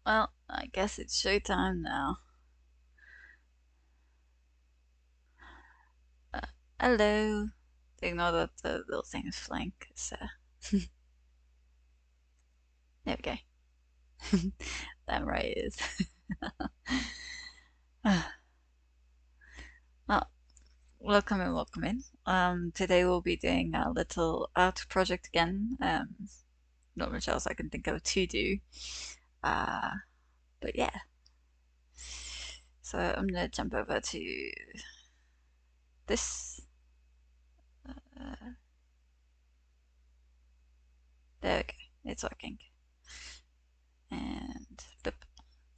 Well, I guess it's showtime now. Uh, Hello. Ignore that the little thing is flying. There we go. Damn right it is. Well, welcome in, welcome in. Today we'll be doing a little art project again. Not much else I can think of to do. Uh, but yeah. So I'm gonna jump over to this. Uh, there we go. It's working. And boop.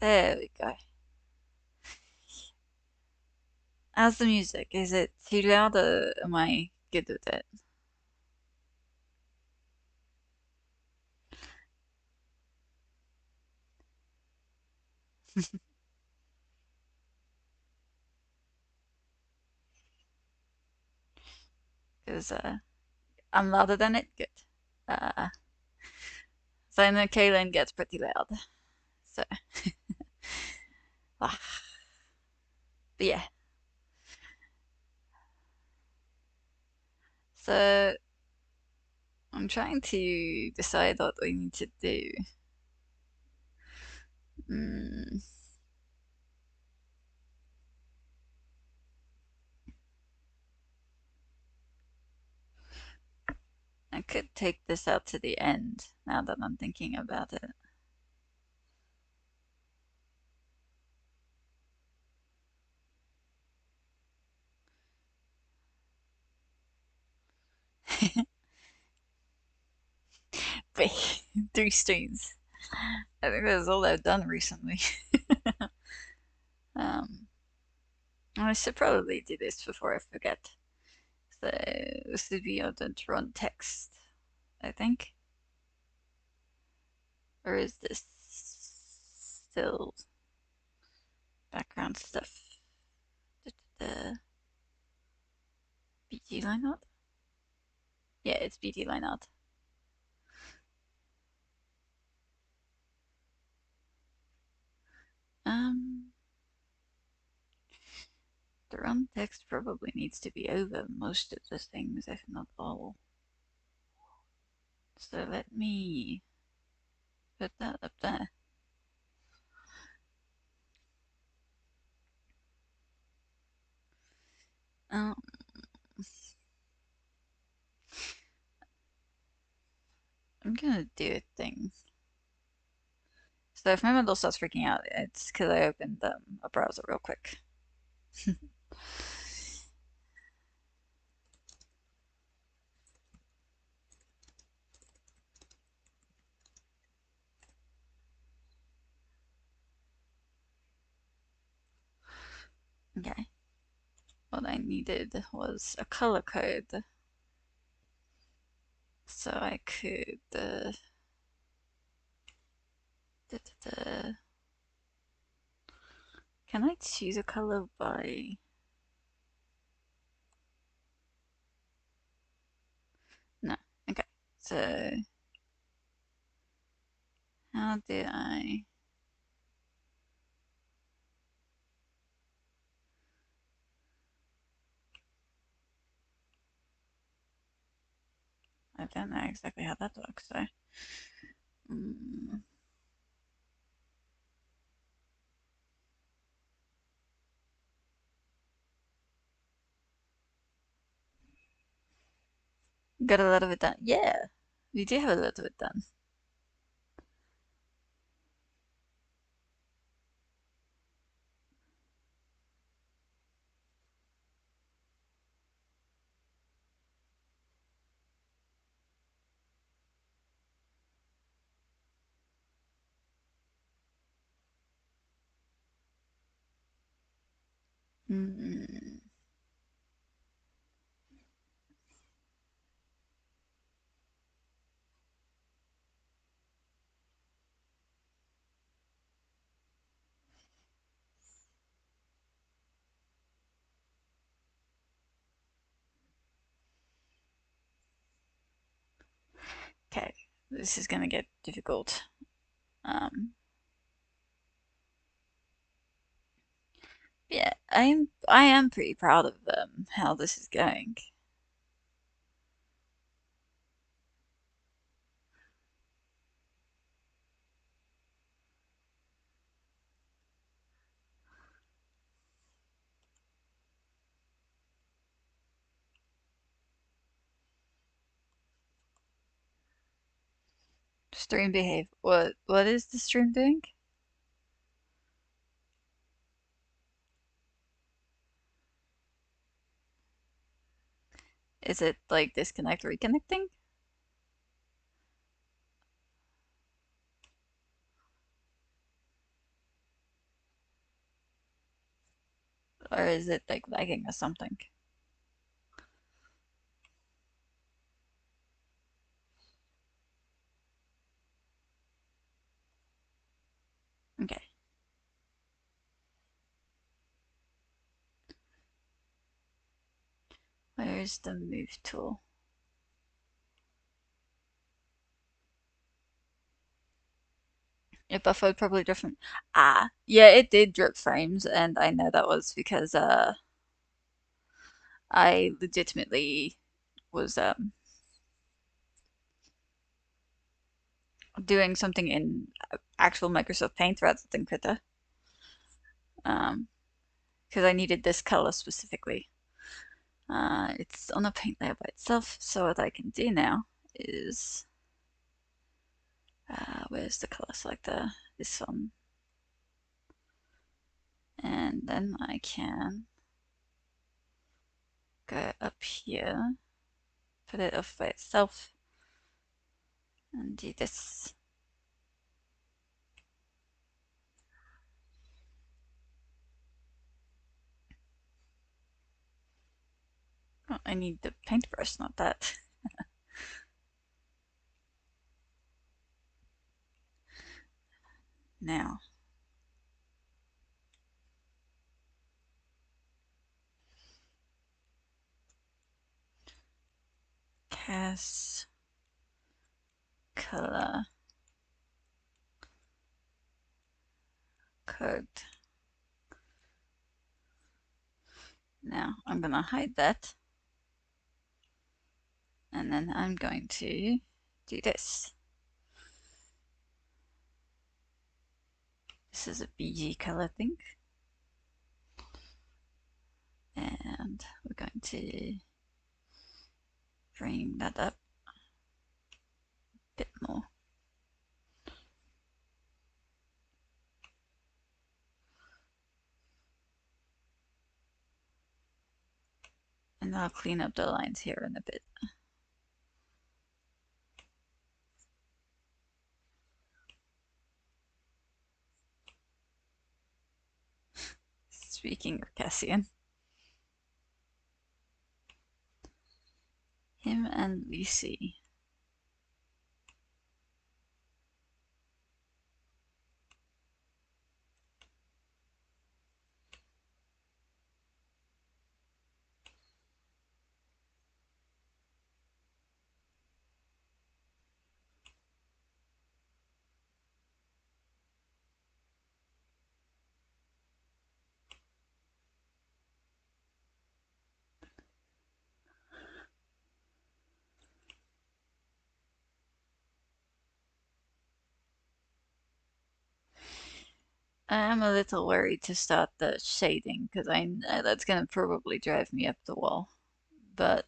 There we go. How's the music? Is it too loud or am I good with it? Because I'm louder than it. Good. Uh, so I know Kaylin gets pretty loud. So, ah, but yeah. So I'm trying to decide what we need to do. Mm, I could take this out to the end now that I'm thinking about it. But 3 streams. I think that's all I've done recently. Um, I should probably do this before I forget. So this would be on the run text, I think. Or is this still background stuff? The BT line art? Yeah, it's BT line art. Um, the run text probably needs to be over most of the things, if not all. So let me put that up there. Um, I'm gonna do a thing. So if my Kindle starts freaking out, it's because I opened a browser real quick. Okay. What I needed was a color code so I could da, da, da. Can I choose a color by no. Okay. So how did I don't know exactly how that works, so mm, got a lot of it done. Yeah, we do have a lot of it done. Mm, okay, this is gonna get difficult. Um, I am pretty proud of how this is going. Stream behave. What is the stream doing? Is it like disconnect reconnecting? Or is it like lagging or something? Okay, where's the move tool? It buffered probably different. Ah, yeah, it did drip frames, and I know that was because I legitimately was doing something in actual Microsoft Paint rather than Krita. Um, because I needed this color specifically. It's on a paint layer by itself, so what I can do now is where's the color selector? This one. And then I can go up here, put it off by itself, and do this. Oh, I need the paintbrush, not that. Now, cast color code. Now I'm gonna hide that, and then I'm going to do this. This is a BG color thing, and we're going to bring that up a bit more. And I'll clean up the lines here in a bit. Speaking of Cassian, him and Lucy. I'm a little worried to start the shading because I know that's gonna probably drive me up the wall. But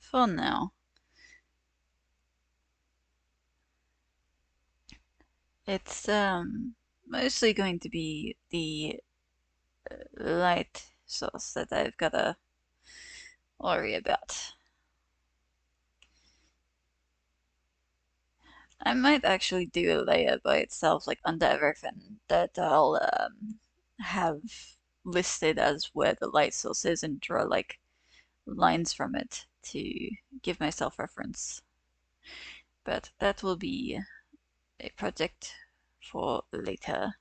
for now, it's mostly going to be the light source that I've gotta worry about. I might actually do a layer by itself, like under everything, that I'll have listed as where the light source is and draw like lines from it to give myself reference. But that will be a project for later.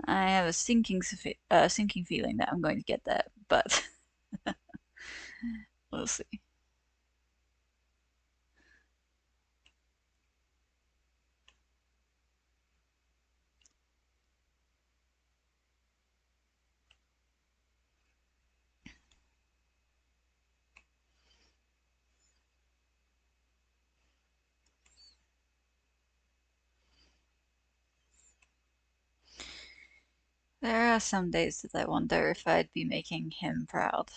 I have a sinking feeling that I'm going to get there, but we'll see. There are some days that I wonder if I'd be making him proud.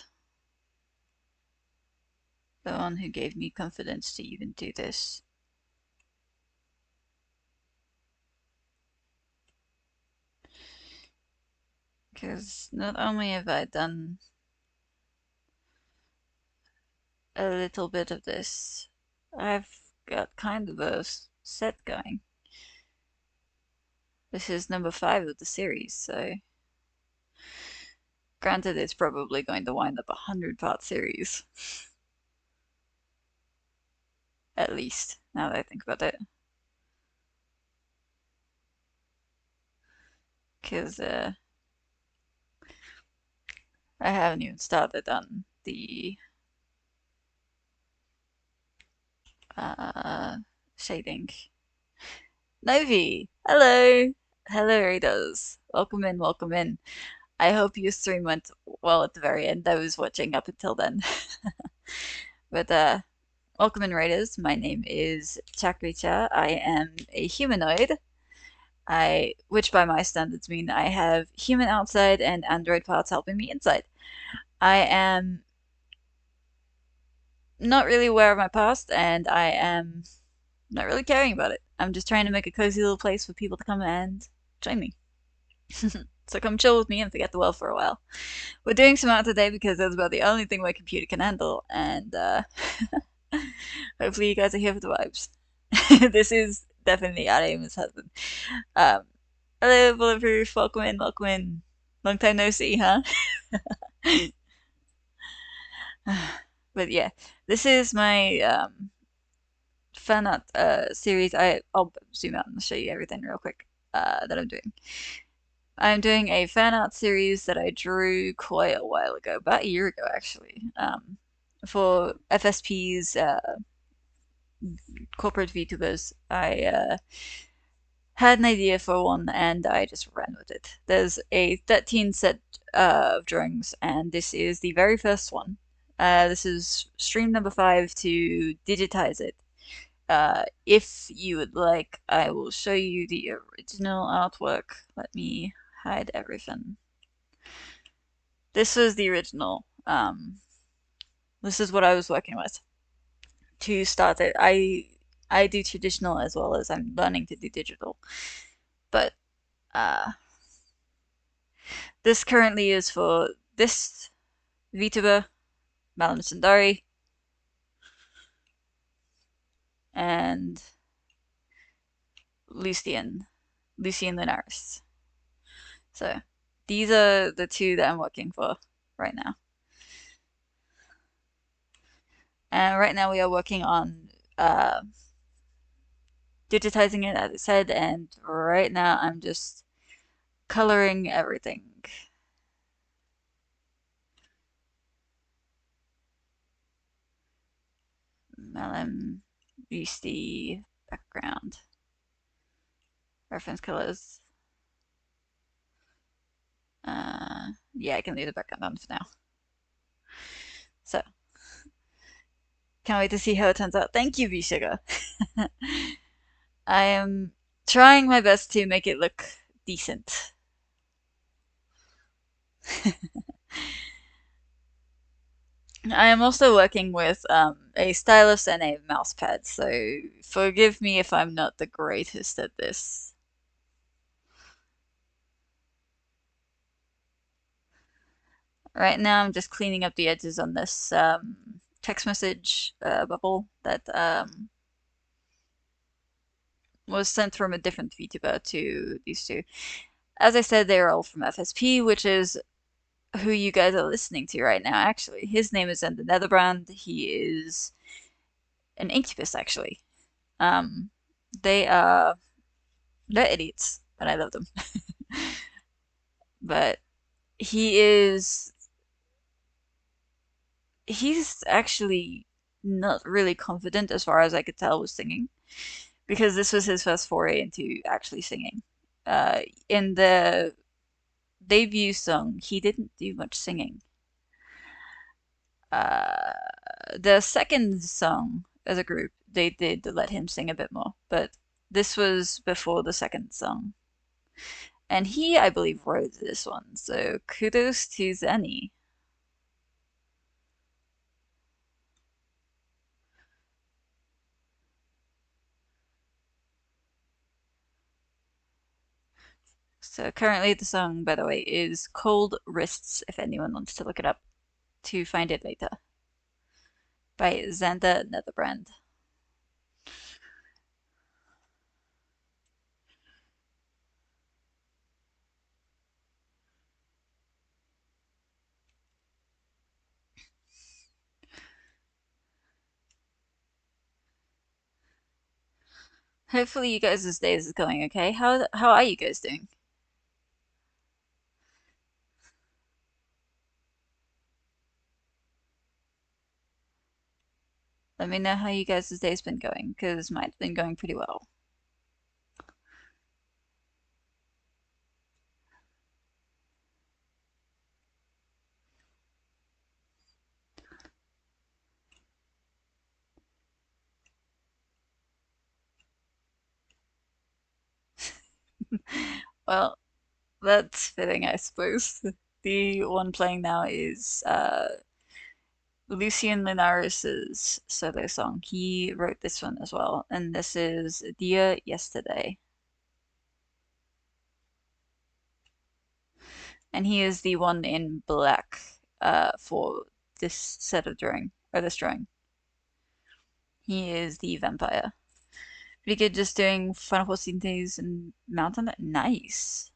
The one who gave me confidence to even do this. Because not only have I done a little bit of this, I've got kind of a set going. This is number 5 of the series, so granted it's probably going to wind up 100-part series. At least, now that I think about it. Because I haven't even started on the uh, shading. Novi! Hello! Hello, readers. Welcome in, welcome in. I hope your stream went well at the very end. I was watching up until then. But welcome in, raiders. My name is Chakricha. I am a humanoid. Which by my standards mean I have human outside and android parts helping me inside. I am not really aware of my past, and I am not really caring about it. I'm just trying to make a cozy little place for people to come and join me. So come chill with me and forget the world for a while. We're doing some art today because that's about the only thing my computer can handle, and hopefully you guys are here for the vibes. This is definitely Arima's husband. Um, Hello, Bulletproof. Welcome in, welcome in. Long time no see, huh? But yeah, this is my fan art series. I'll zoom out and show you everything real quick that I'm doing. I'm doing a fan art series that I drew quite a while ago, about a year ago actually, for FSP's corporate VTubers. I had an idea for one and I just ran with it. There's a 13 set of drawings, and this is the very first one. This is stream number 5 to digitize it. If you would like, I will show you the original artwork. Let me hide everything. This was the original. This is what I was working with to start it. I do traditional as well as I'm learning to do digital, but this currently is for this VTuber, Malam Sundari, and Lucian Linares. So these are the two that I'm working for right now. And right now we are working on digitizing it, as I said, and right now I'm just coloring everything. Melon, Beastie, background, reference colors. Yeah, I can leave the background on for now. So, can't wait to see how it turns out. Thank you, V-Sugar. I am trying my best to make it look decent. I am also working with a stylus and a mousepad, so forgive me if I'm not the greatest at this. Right now I'm just cleaning up the edges on this text message bubble that was sent from a different VTuber to these two. As I said, they're all from FSP, which is who you guys are listening to right now, actually. His name is Ender Netherbrand. He is an incubus, actually. Um, they are they're idiots, but I love them. But he is he's actually not really confident as far as I could tell with singing, because this was his first foray into actually singing. In the debut song, he didn't do much singing. Uh, the second song as a group, they did let him sing a bit more, but this was before the second song. And he, I believe, wrote this one, so kudos to Zenny. So currently the song, by the way, is Cold Wrists, if anyone wants to look it up to find it later, by Xander Netherbrand. Hopefully you guys' days is going okay. How are you guys doing? Let me know how you guys' day's been going, because mine's been going pretty well. Well, that's fitting, I suppose. The one playing now is Lucian Linares's solo song. He wrote this one as well, and this is Dear Yesterday. And he is the one in black for this set of drawing, or this drawing. He is the vampire. Pretty good just doing Final 14 days and Mountain. Nice.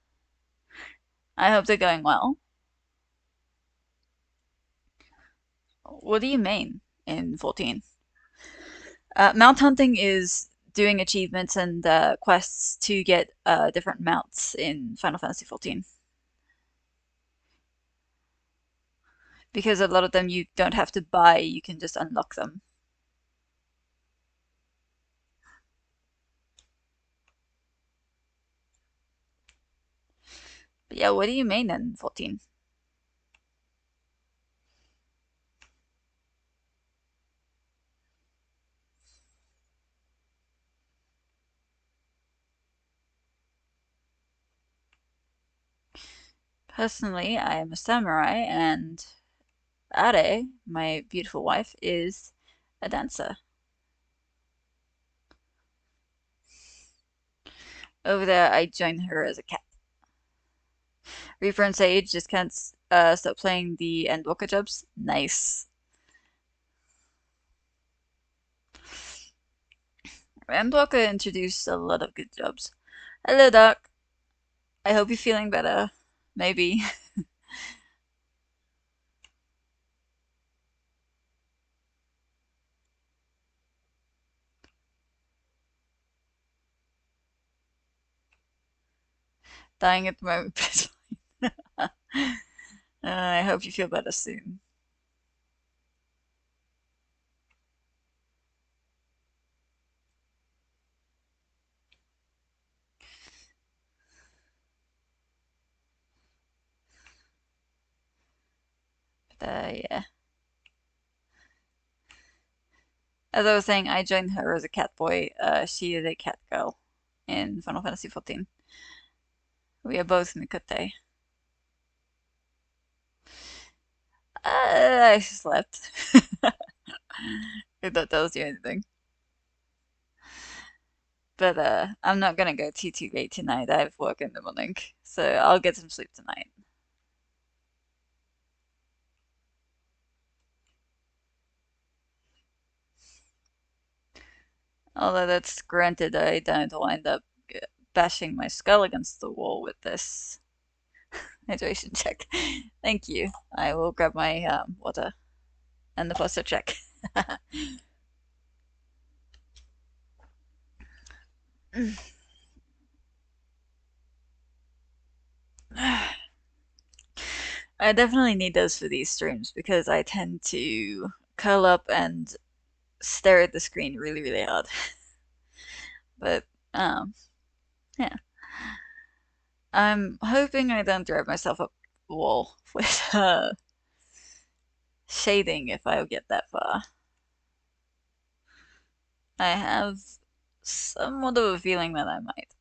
I hope they're going well. What do you mean in 14? Mount hunting is doing achievements and quests to get different mounts in Final Fantasy 14. Because a lot of them you don't have to buy, you can just unlock them. But yeah, what do you mean in 14? Personally, I am a samurai, and Are, my beautiful wife, is a dancer. Over there, I join her as a cat. Reaper and Sage just can't stop playing the Endwalker jobs. Nice. Endwalker introduced a lot of good jobs. Hello, Doc. I hope you're feeling better. Maybe. Dying at the moment. I hope you feel better soon. But, yeah. As I was saying, I joined her as a cat boy. She is a cat girl in Final Fantasy 14. We are both Mikote. I slept. If that tells you anything. But I'm not gonna go too late tonight. I have work in the morning, so I'll get some sleep tonight. Although that's granted, I don't wind up bashing my skull against the wall with this hydration check. Thank you. I will grab my water and the posture check. I definitely need those for these streams because I tend to curl up and stare at the screen really hard. But yeah, I'm hoping I don't drive myself up the wall with shading if I get that far. I have somewhat of a feeling that I might.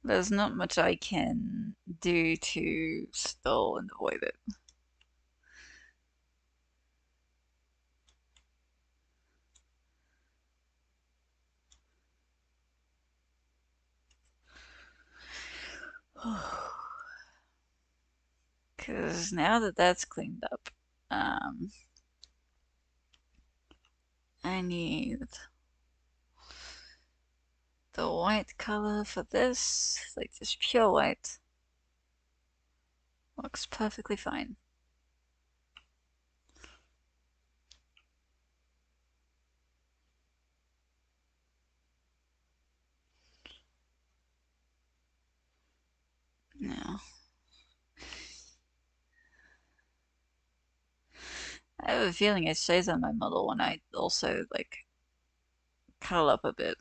There's not much I can do to stall and avoid it. Because now that that's cleaned up, um, I need the white color for this, like just pure white. Looks perfectly fine. Now, I have a feeling it shows on my model when I also like curl up a bit.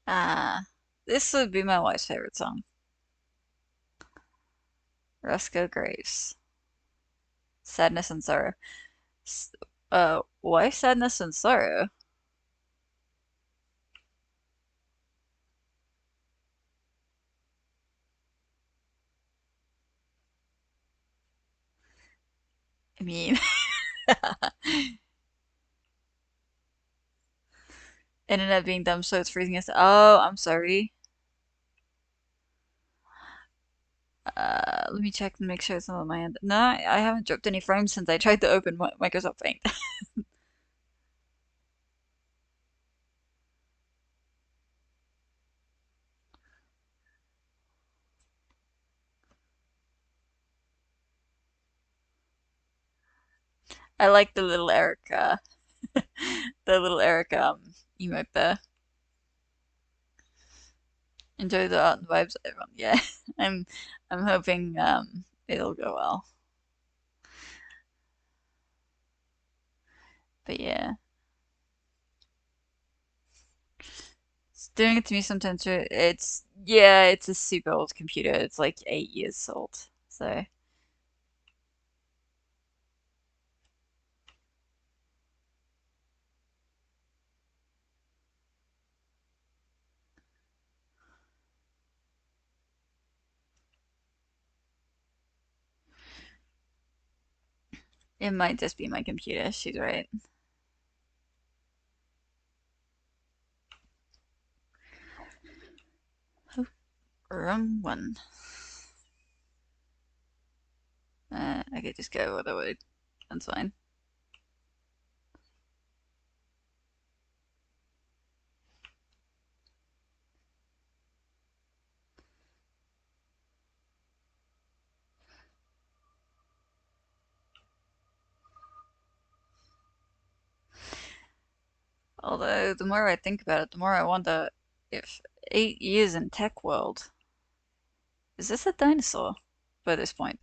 Ah, this would be my wife's favorite song. Roscoe Graves. Sadness and Sorrow. Why Sadness and Sorrow? I mean, internet being dumb, so it's freezing us. Oh, I'm sorry. Let me check and make sure it's not on my end. No, I haven't dropped any frames since I tried to open Microsoft Paint. I like the little Eric, the little Eric emote there. Enjoy the art and vibes, everyone. Yeah, I'm I'm hoping it'll go well. But yeah, it's doing it to me sometimes too. It's yeah, it's a super old computer. It's like 8 years old, so it might just be my computer. She's right. Oh, wrong one. I could just go other way. That's fine. Although the more I think about it, the more I wonder if 8 years in tech world, is this a dinosaur by this point?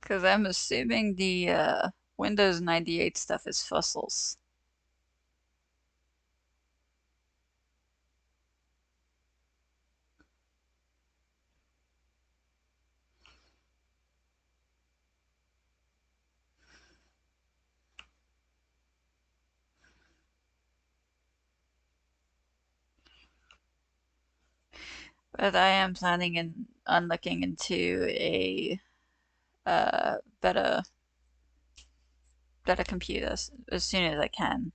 Because I'm assuming the Windows 98 stuff is fossils. But I am planning on looking into a better computer as soon as I can.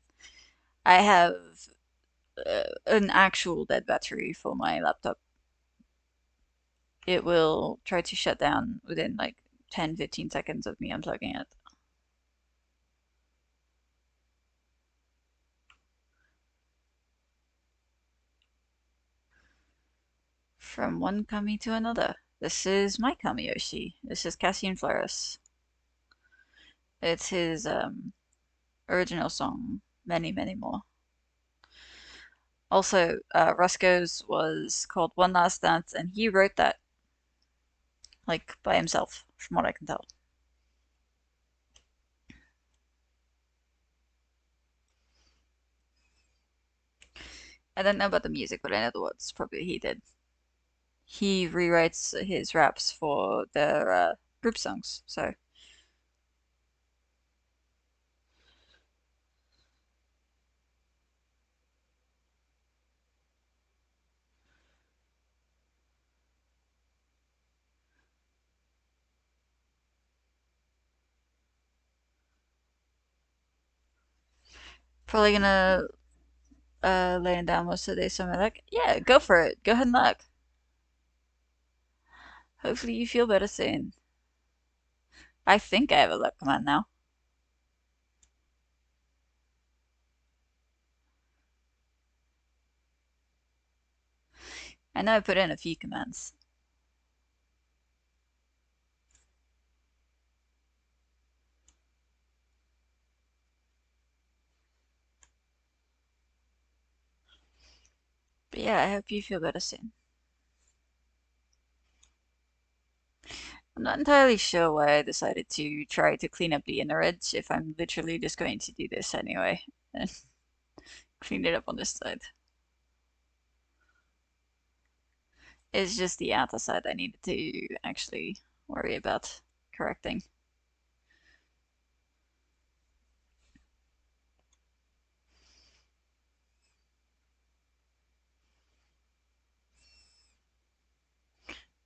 I have an actual dead battery for my laptop. It will try to shut down within like 10-15 seconds of me unplugging it. From one kami to another. This is my Kamiyoshi. This is Cassian Flores. It's his original song, Many, Many More. Also, Roscoe's was called One Last Dance, and he wrote that like by himself from what I can tell. I don't know about the music, but I know the words probably he did. He rewrites his raps for their group songs, so probably gonna laying down most of the day. So I'm like, yeah, go for it. Go ahead and look. Hopefully you feel better soon. I think I have a luck command now. I know I put in a few commands. But yeah, I hope you feel better soon. I'm not entirely sure why I decided to try to clean up the inner edge if I'm literally just going to do this anyway and clean it up on this side. It's just the outer side I needed to actually worry about correcting.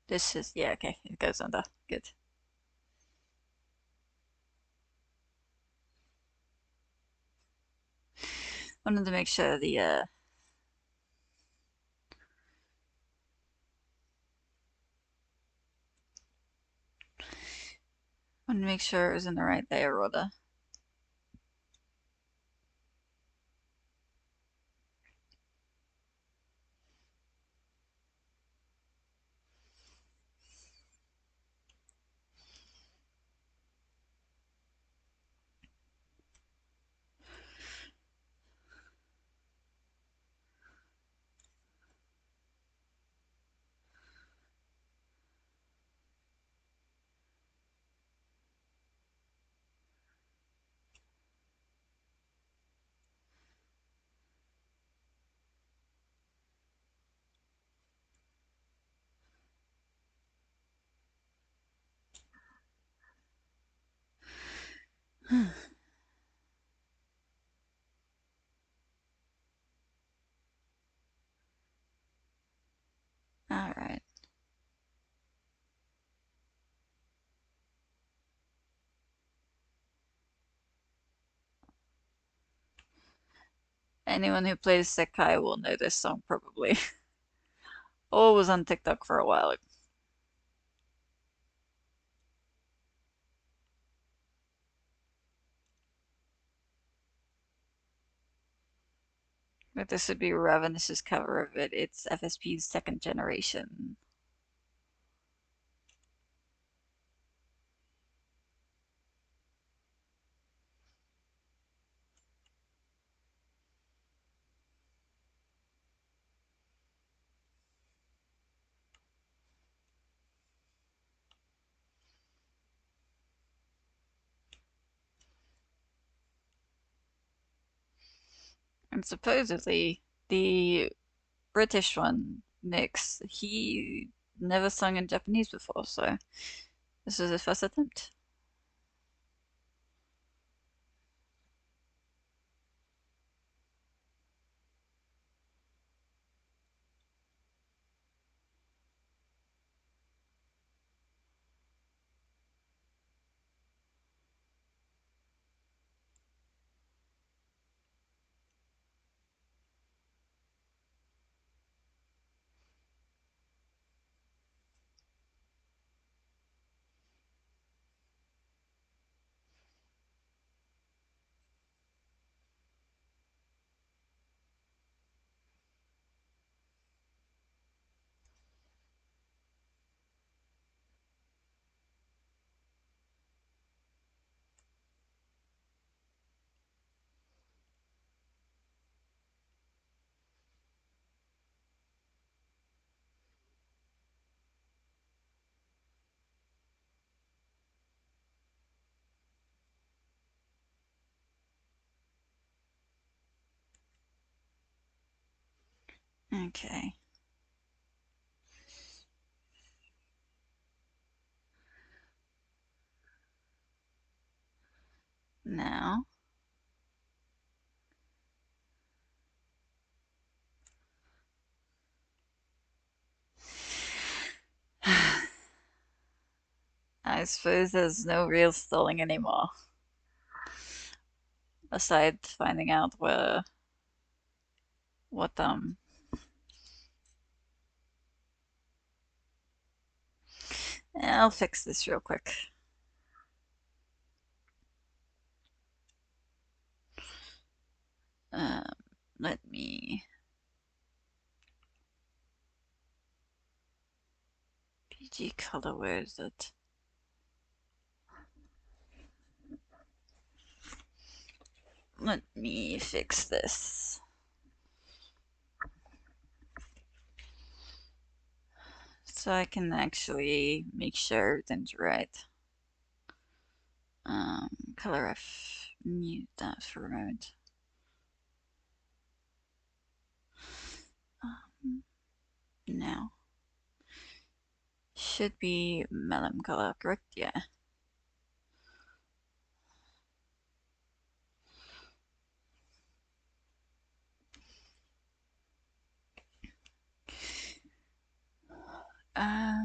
This is, yeah, okay, it goes under. Good. Wanted to make sure the wanted to make sure it was in the right layer order. All right. Anyone who plays Sekai will know this song probably. Or was on TikTok for a while. But this would be Ravenous's cover of it. It's FSP's second generation. And supposedly the British one, Nix, he never sung in Japanese before, so this is his first attempt. Okay. Now, I suppose there's no real stalling anymore, aside finding out what. I'll fix this real quick. Um, Let me PG color. Where is it? Let me fix this so I can actually make sure everything's right. Color F, mute that for a moment. Now, should be melon color, correct? Yeah. Uh,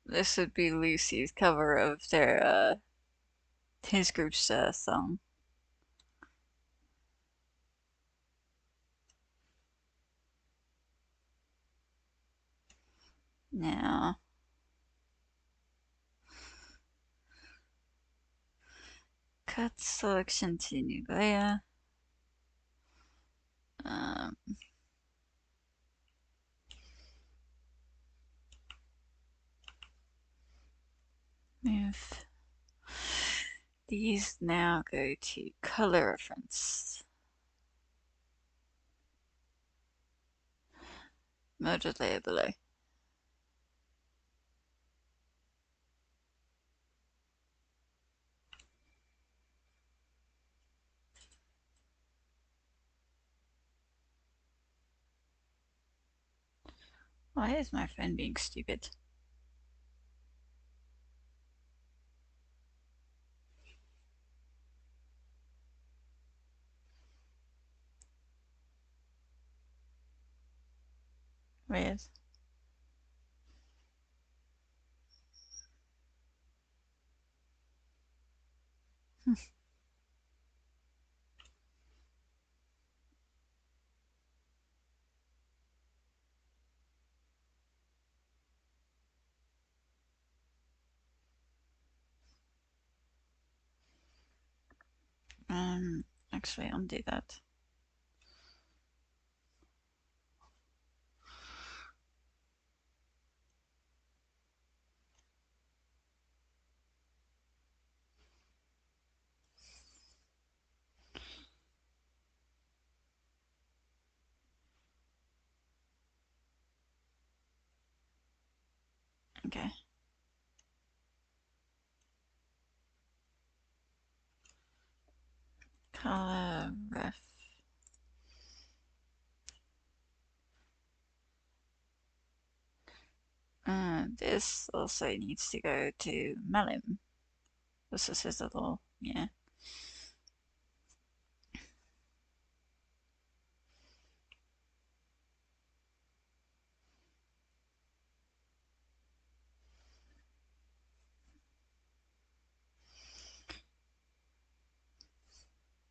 this would be Lucy's cover of their his group's song. Now, cut selection to new layer. Um, Move these now, go to color reference. Merge layer below. Why is my phone being stupid? Weird. Actually undo that. Okay. Color ref. This also needs to go to Malim. This is his little, yeah.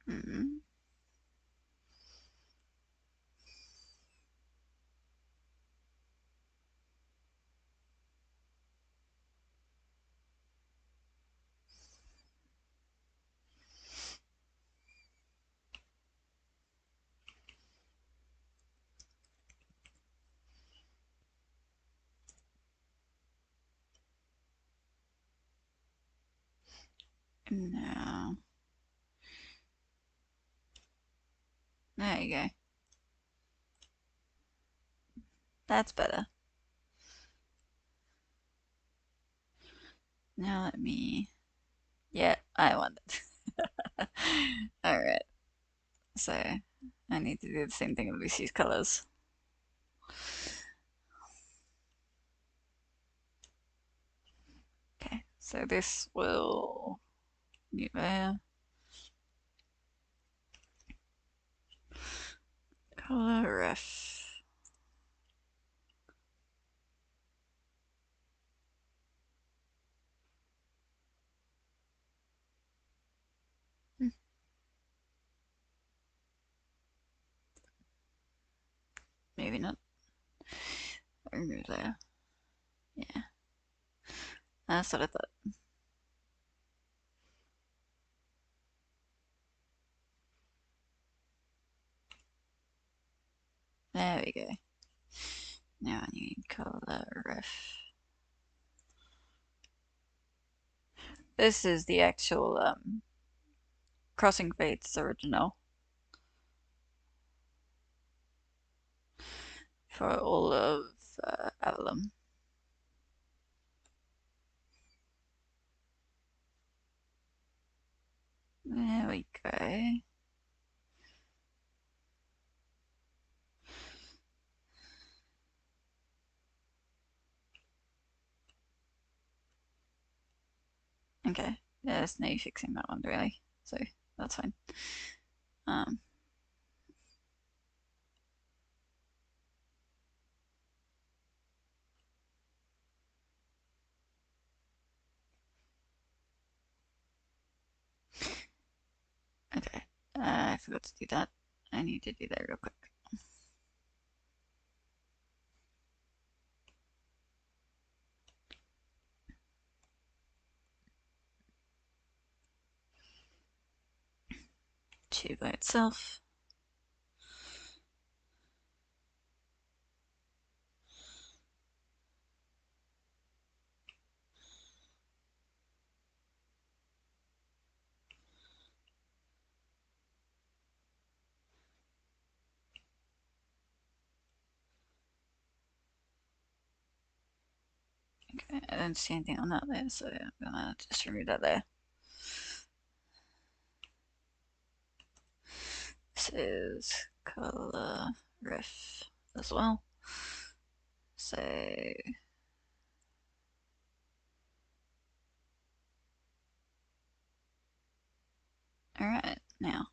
Mm. Now, there you go. That's better. Now let me. Yeah, I want it. All right. So I need to do the same thing with Lucy's colors. Okay, so this will new layer, color ref. Maybe not. Remove layer. Yeah, that's what I thought. There we go. Now I need color ref. This is the actual Crossing Fates original for all of Avalon. There we go. Okay, there's no fixing that one really, so that's fine. Um, okay, I forgot to do that. I need to do that real quick. Two by itself. Okay, I don't see anything on that there, so I'm gonna just remove that there. This is color ref as well. So alright, now.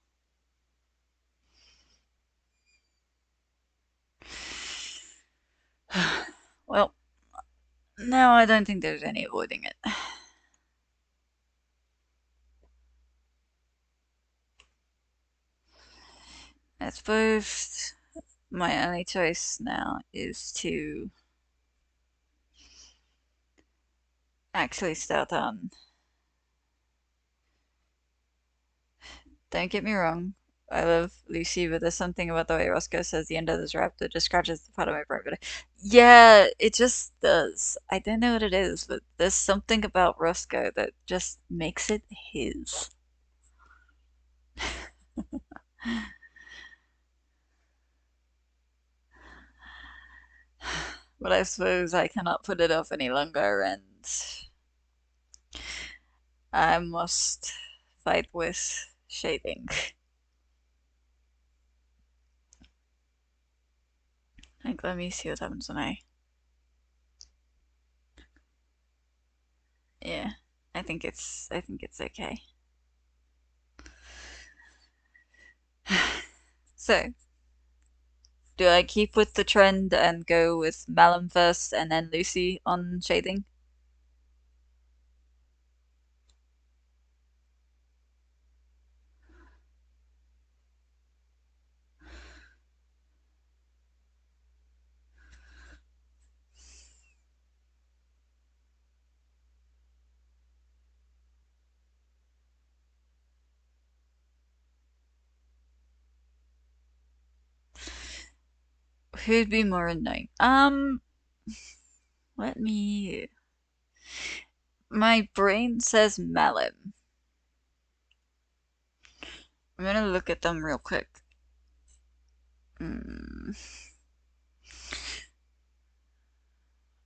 Well, now I don't think there's any avoiding it. I suppose my only choice now is to actually start on. Don't get me wrong, I love Lucy, but there's something about the way Roscoe says the end of this rap that just scratches the part of my brain. But yeah, it just does. I don't know what it is, but there's something about Roscoe that just makes it his. But I suppose I cannot put it off any longer, and I must fight with shading. Like, let me see what happens when I. Yeah, I think it's okay. So, do I keep with the trend and go with Malum first and then Lucy on shading? Who'd be more annoying? Let me. My brain says Malum. I'm gonna look at them real quick. Mm.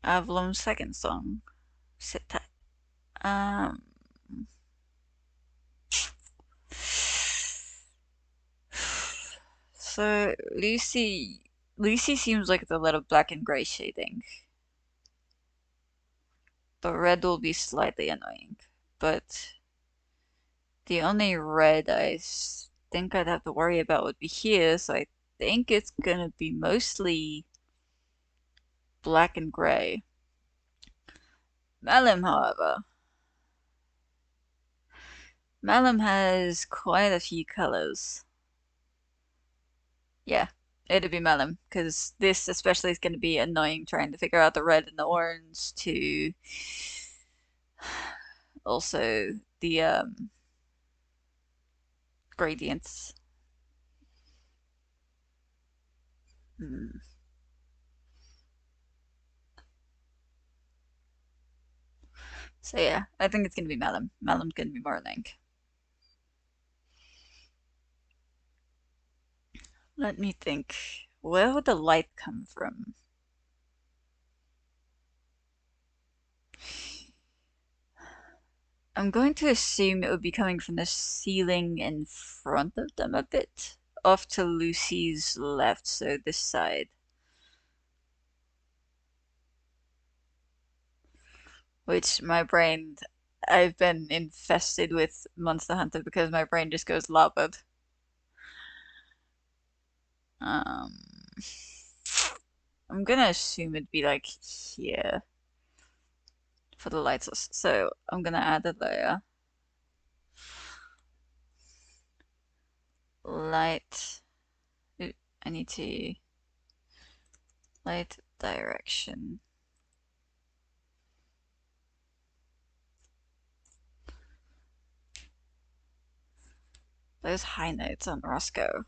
Avalon's second song. Sit tight. Um. So Lucy seems like it's a lot of black and gray shading, but red will be slightly annoying. But the only red think I'd have to worry about would be here, so I think it's gonna be mostly black and gray. Malum, however, Malum has quite a few colors. Yeah, it'd be Malum, because this especially is going to be annoying trying to figure out the red and the orange to also the gradients. Hmm. So yeah, I think it's going to be Malum. Malum's going to be more annoying. Let me think. Where would the light come from? I'm going to assume it would be coming from the ceiling in front of them a bit, off to Lucy's left, so this side. Which my brain, I've been infested with Monster Hunter because my brain just goes larboard. Um, I'm gonna assume it'd be like here for the light source. So I'm gonna add a layer. Light. I need to light direction. Those high notes on Roscoe.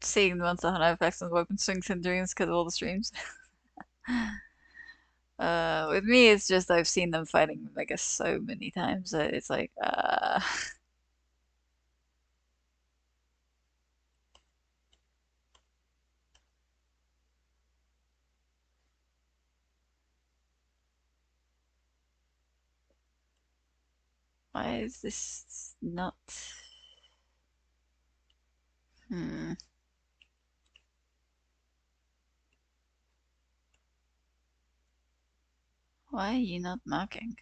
Seeing the Monster Hunter effects on weapon swings and dreams because of all the streams. With me, it's just I've seen them fighting Mega so many times that it's like, why is this not? Hmm. Why are you not marking?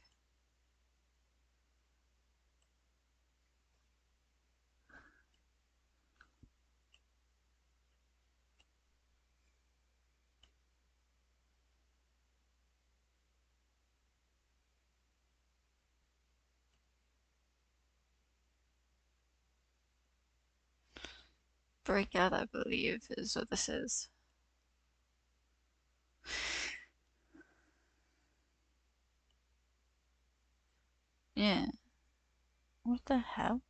Breakout, I believe, is what this is. Yeah. What the hell?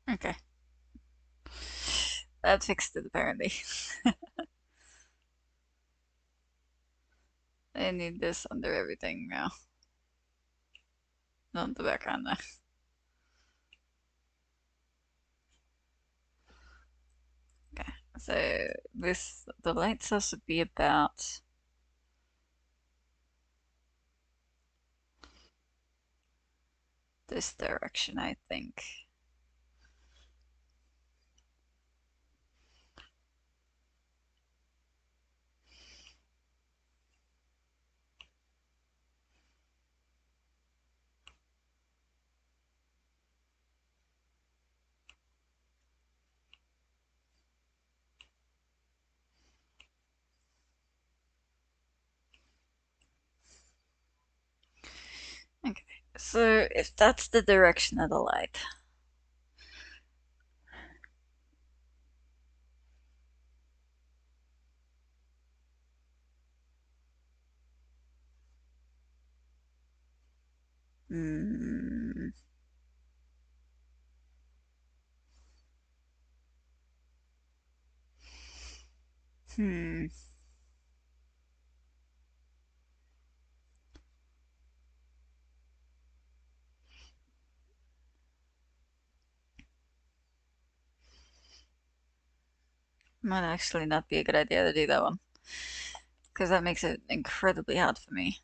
Okay. That fixed it, apparently. I need this under everything now. Not the background, though. Okay. So, the light source would be about this direction, I think. So if that's the direction of the light, hmm, hmm, might actually not be a good idea to do that one because that makes it incredibly hard for me.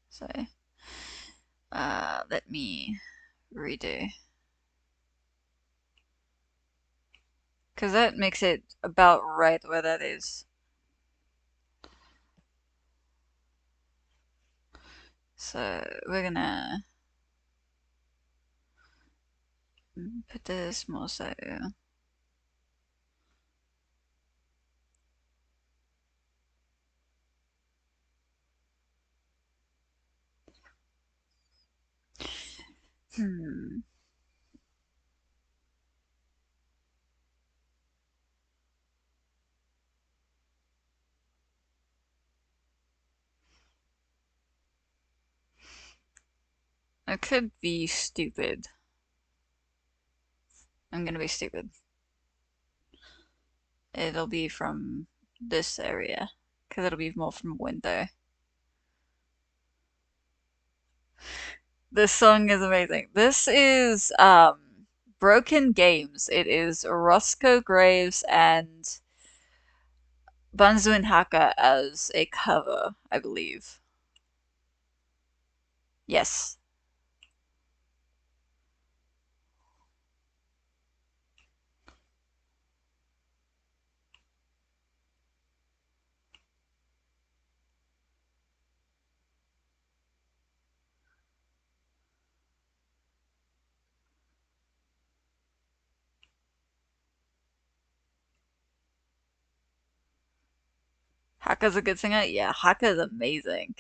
So, let me redo because that makes it about right where that is. So we're gonna put this more so. Hmm. I could be stupid. I'm gonna be stupid. It'll be from this area because it'll be more from a window. This song is amazing. This is Broken Games. It is Roscoe Graves and Banzu and Haka as a cover, I believe. Yes. Haka's a good singer? Yeah, Haka's amazing.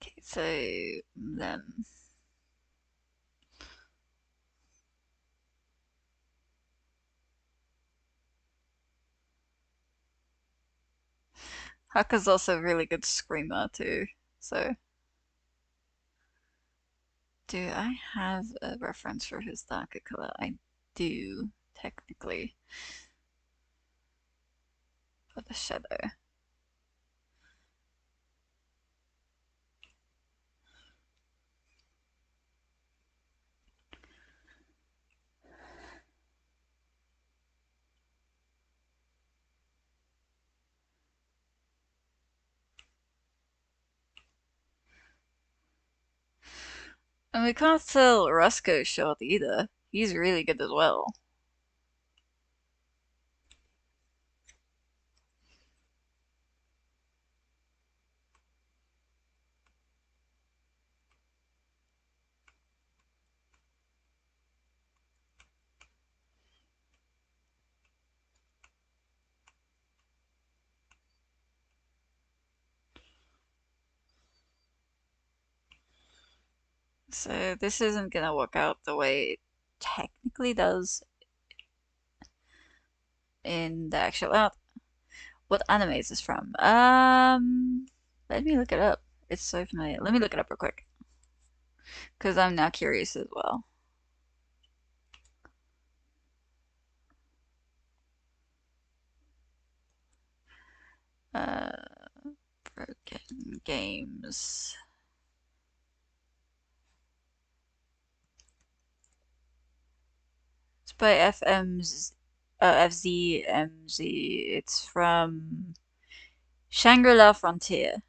Okay, so then Haka's also a really good screamer too. So do I have a reference for his darker color? I do, technically, for the shadow. And we can't sell Roscoe short either. He's really good as well. So this isn't gonna work out the way it technically does in the actual art. What anime is this from? Let me look it up. It's so familiar. Let me look it up real quick, because I'm now curious as well. Uh, Broken Games. It's by FZMZ. It's from Shangri-La Frontier.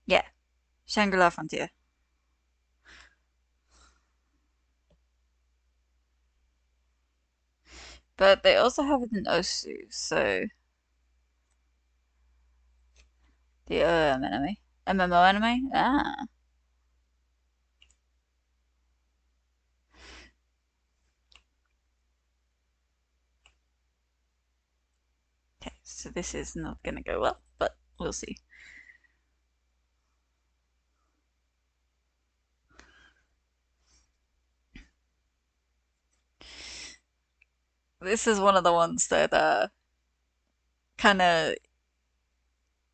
Yeah, Shangri-La Frontier. But they also have it in Osu, so the OM anime. MMO anime? Ah. Okay, so this is not gonna go well, but we'll see. This is one of the ones that kind of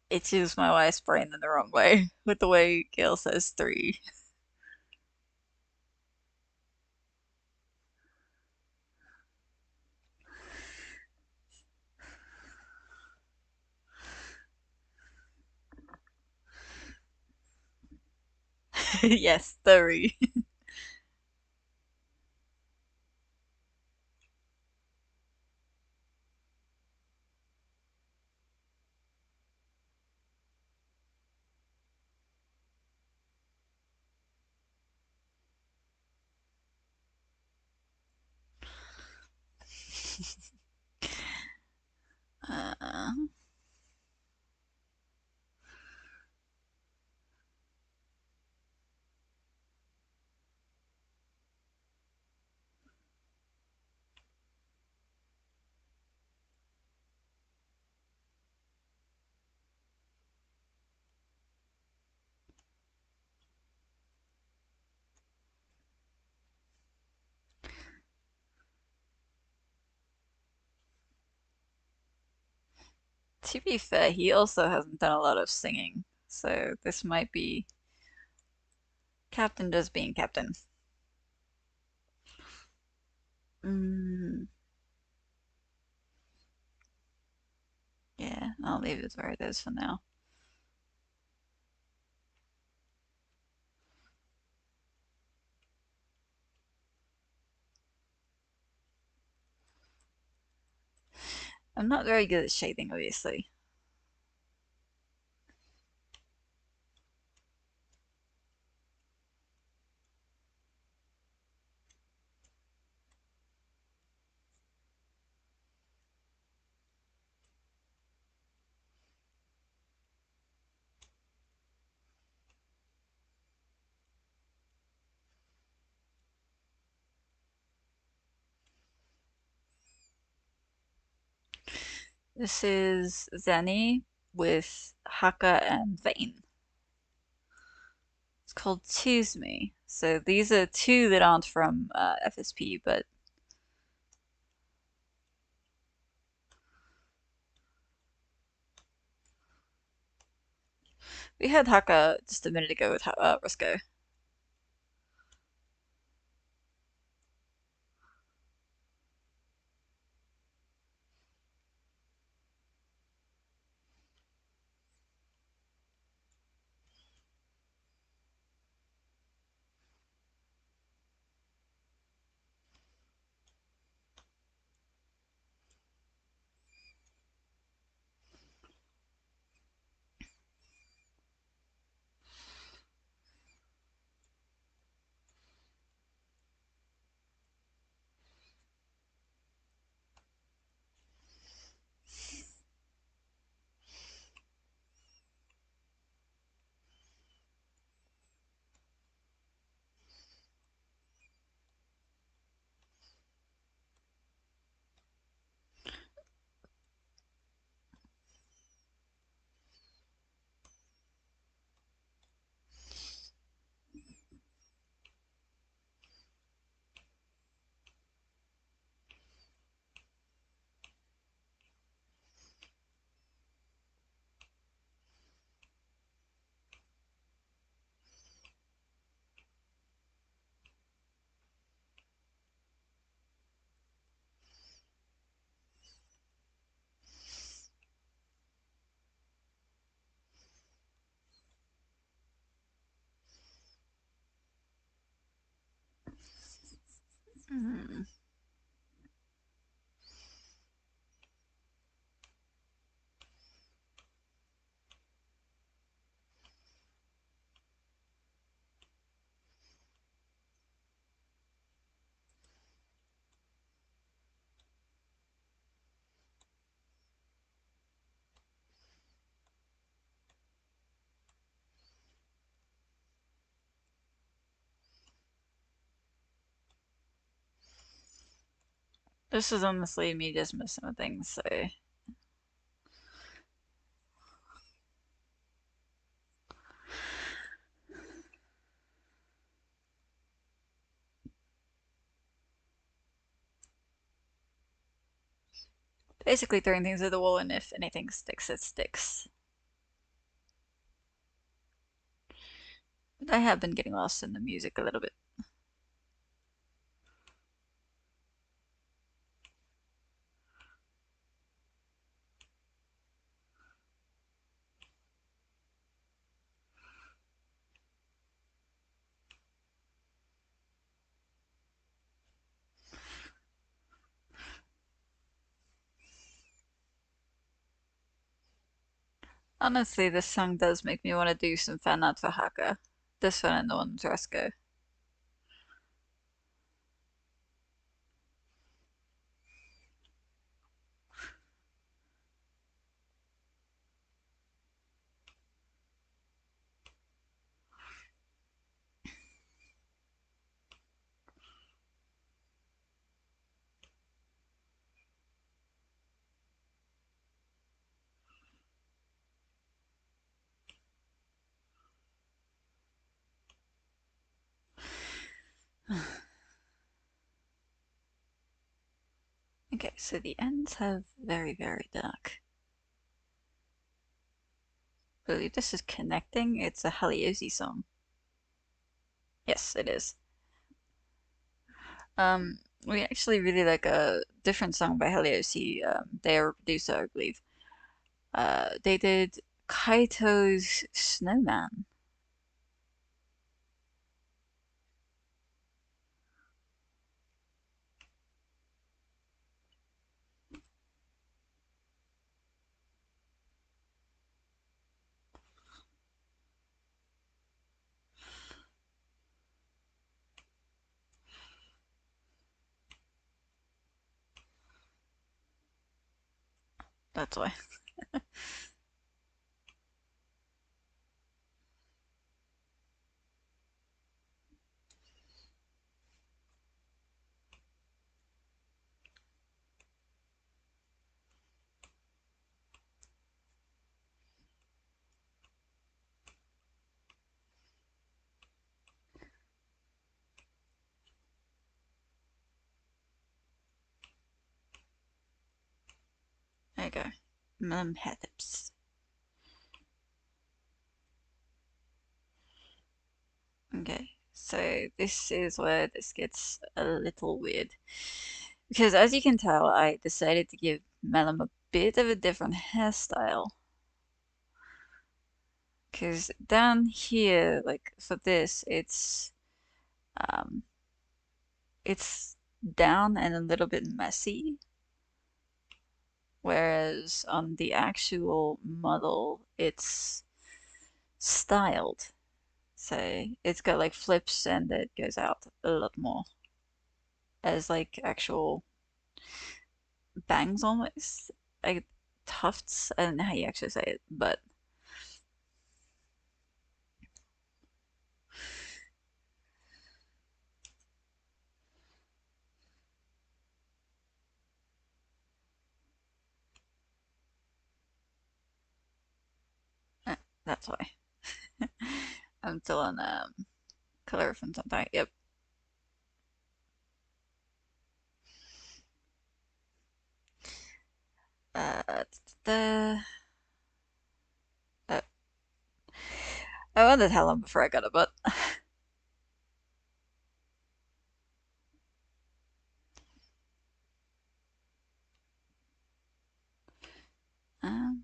itches my wife's brain in the wrong way with the way Gail says three. Yes, three. Uh, to be fair, he also hasn't done a lot of singing, so this might be Captain just being Captain. Mm, yeah, I'll leave it where it is for now. I'm not very good at shading, obviously. This is Zenny with Haka and Vane. It's called Choose Me. So these are two that aren't from FSP, but we had Haka just a minute ago with Roscoe. Hmm. This is honestly me just messing with things, so basically throwing things at the wall, and if anything sticks, it sticks. But I have been getting lost in the music a little bit. Honestly, this song does make me want to do some fan art for Haka. This one and the one with Roscoe. Okay, so the ends have very, very dark. I believe this is connecting. It's a Haliosi song. Yes, it is. Um, we actually really like a different song by Haliosi. They are a producer, I believe. They did Kaito's Snowman. That's why. There you go. Mumhetips. Okay, so this is where this gets a little weird. Because as you can tell, I decided to give Melum a bit of a different hairstyle. Because down here, like for this, um it's down and a little bit messy. Whereas on the actual model, it's styled. So it's got like flips and it goes out a lot more as like actual bangs almost. Like tufts. I don't know how you actually say it, but uh, that's why. I'm still on color from Senpai. Yep. The uh, I wondered how long before I got it, but um,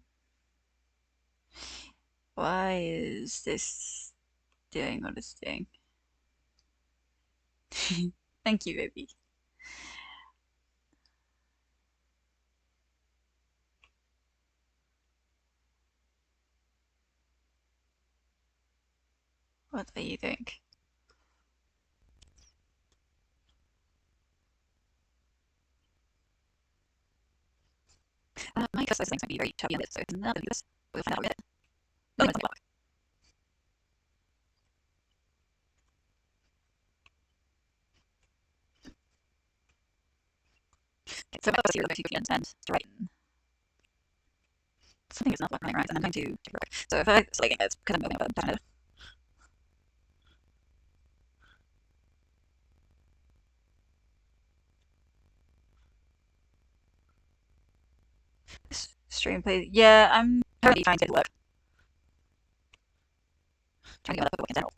why is this doing what it's doing? Thank you, baby. What are you doing? My customizing things might be very chubby on it, so it's not gonna do this. We'll find out with it. No, it's not. So my first here, I'm going to quickly and straighten. Something is not running right, and I'm going to take a look. So if I select it, it's kind of moving up and down. Stream play. Yeah, I'm currently trying to get it work. Trying to get my work in general.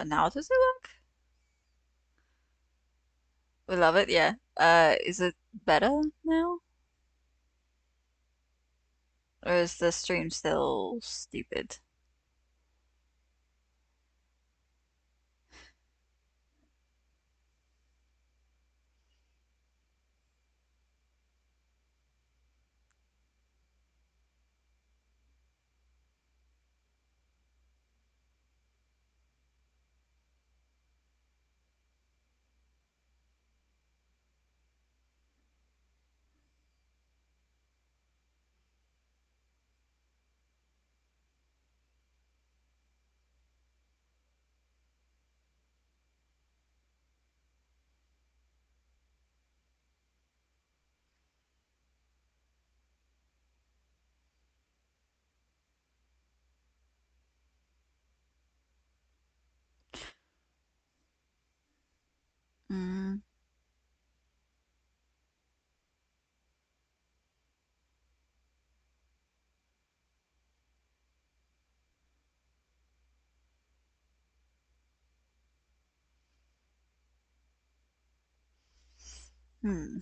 Now does it work? We love it, yeah. Is it better now? Or is the stream still stupid? Mm, hmm.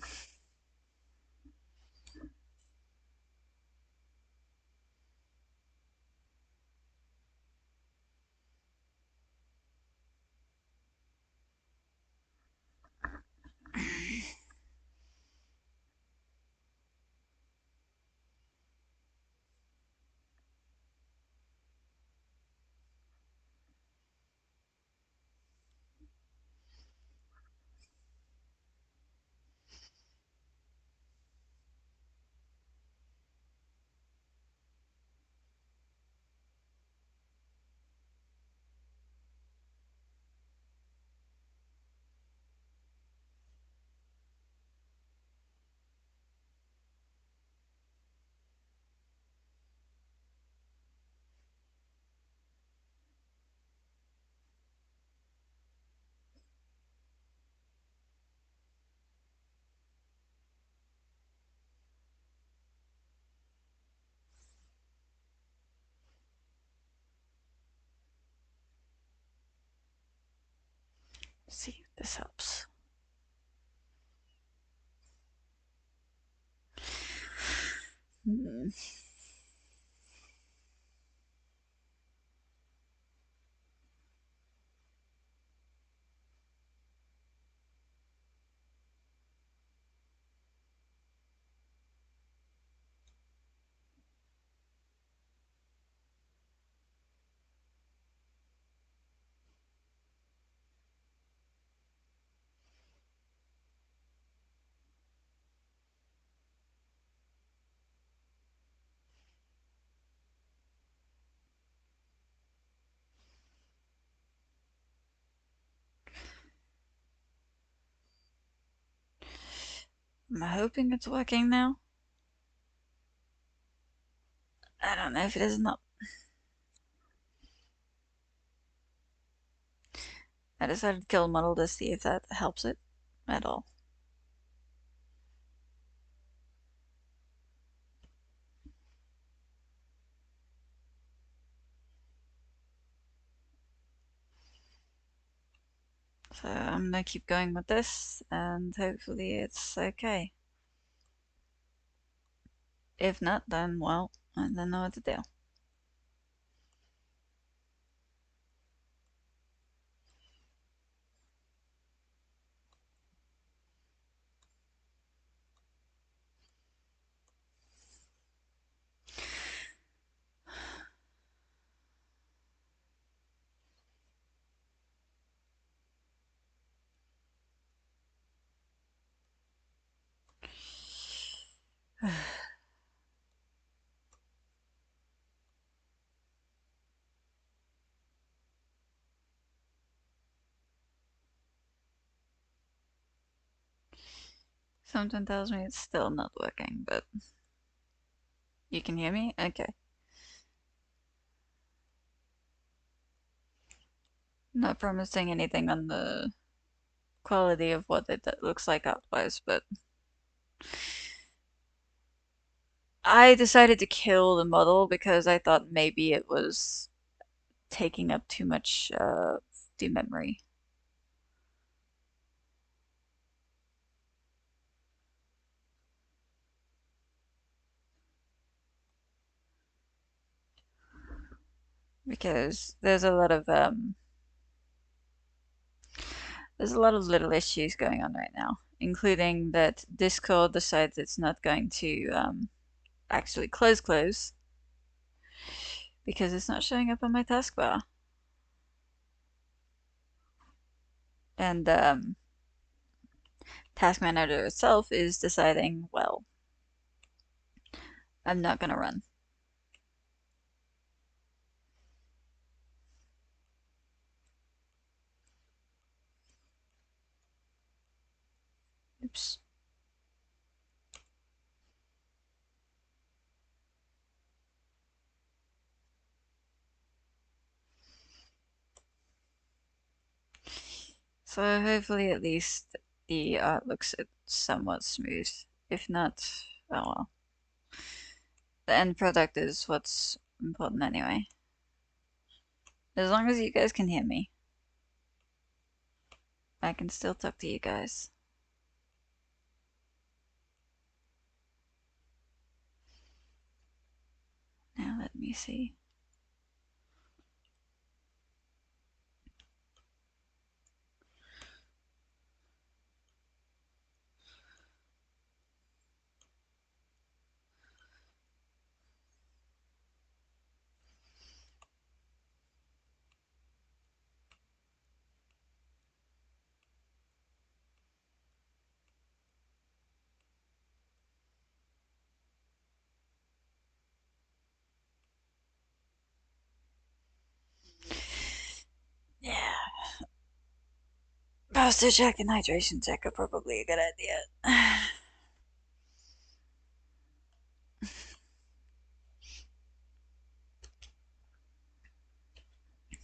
See if this helps. Hmm. I'm hoping it's working now. I don't know if it is or not. I decided to kill a model to see if that helps it at all. So I'm gonna keep going with this and hopefully it's okay. If not, then well, I don't know what to do. Something tells me it's still not working, but you can hear me? Okay. Not promising anything on the quality of what it looks like otherwise, but I decided to kill the model because I thought maybe it was taking up too much the memory. because there's a lot of little issues going on right now, including that Discord decides it's not going to actually close because it's not showing up on my taskbar. And Task Manager itself is deciding, well, I'm not gonna run. Oops. So hopefully at least the art looks somewhat smooth. If not, oh well. The end product is what's important anyway. As long as you guys can hear me, I can still talk to you guys. Now let me see. Yeah, posture check and hydration check are probably a good idea.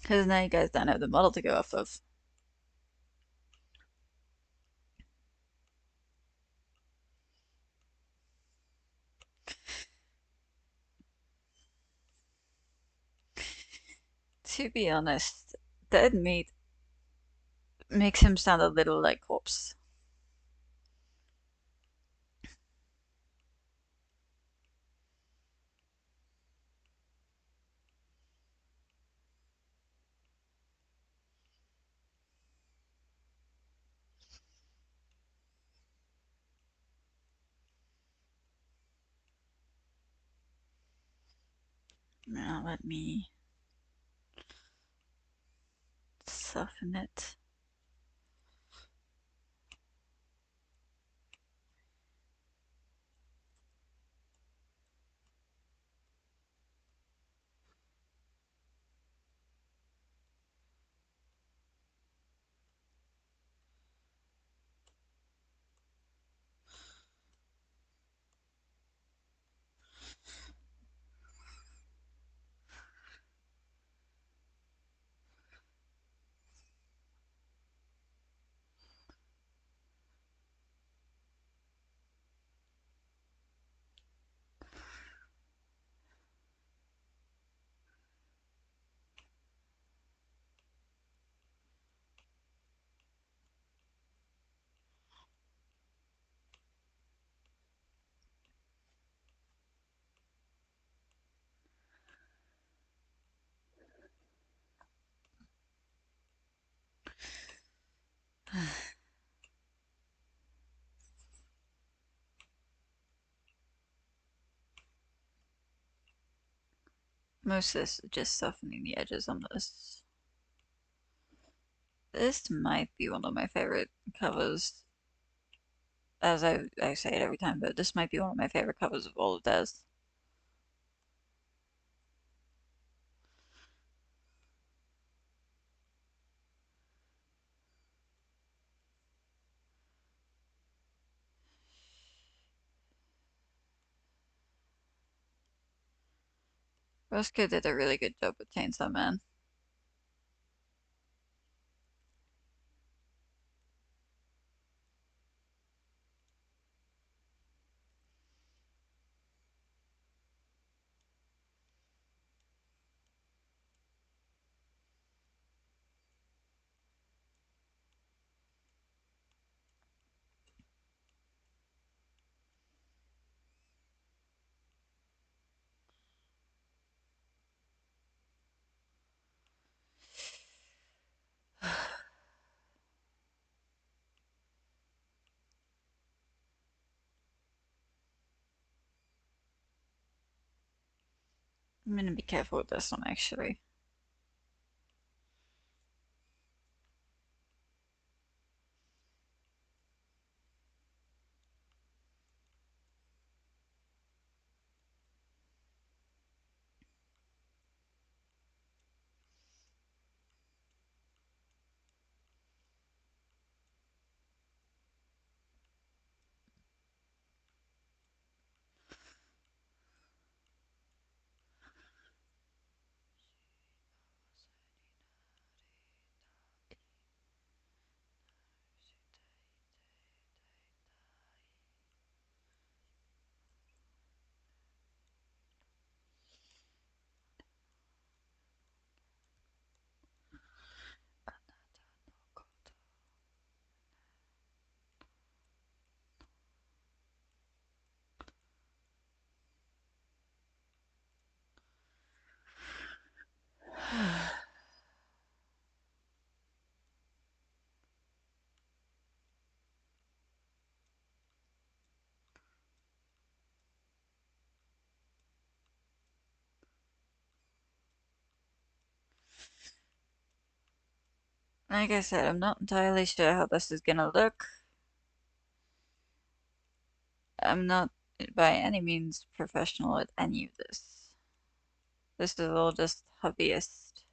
Because now you guys don't have the model to go off of. To be honest, dead meat makes him sound a little like corpse. Now let me soften it. Most of this is just softening the edges on this. This might be one of my favorite covers. As I say it every time, but this might be one of my favorite covers of all of theirs. Roscoe did a really good job with Chainsaw Man. I'm gonna be careful with this one actually. Like I said, I'm not entirely sure how this is gonna look. I'm not by any means professional at any of this. This is all just hobbyist.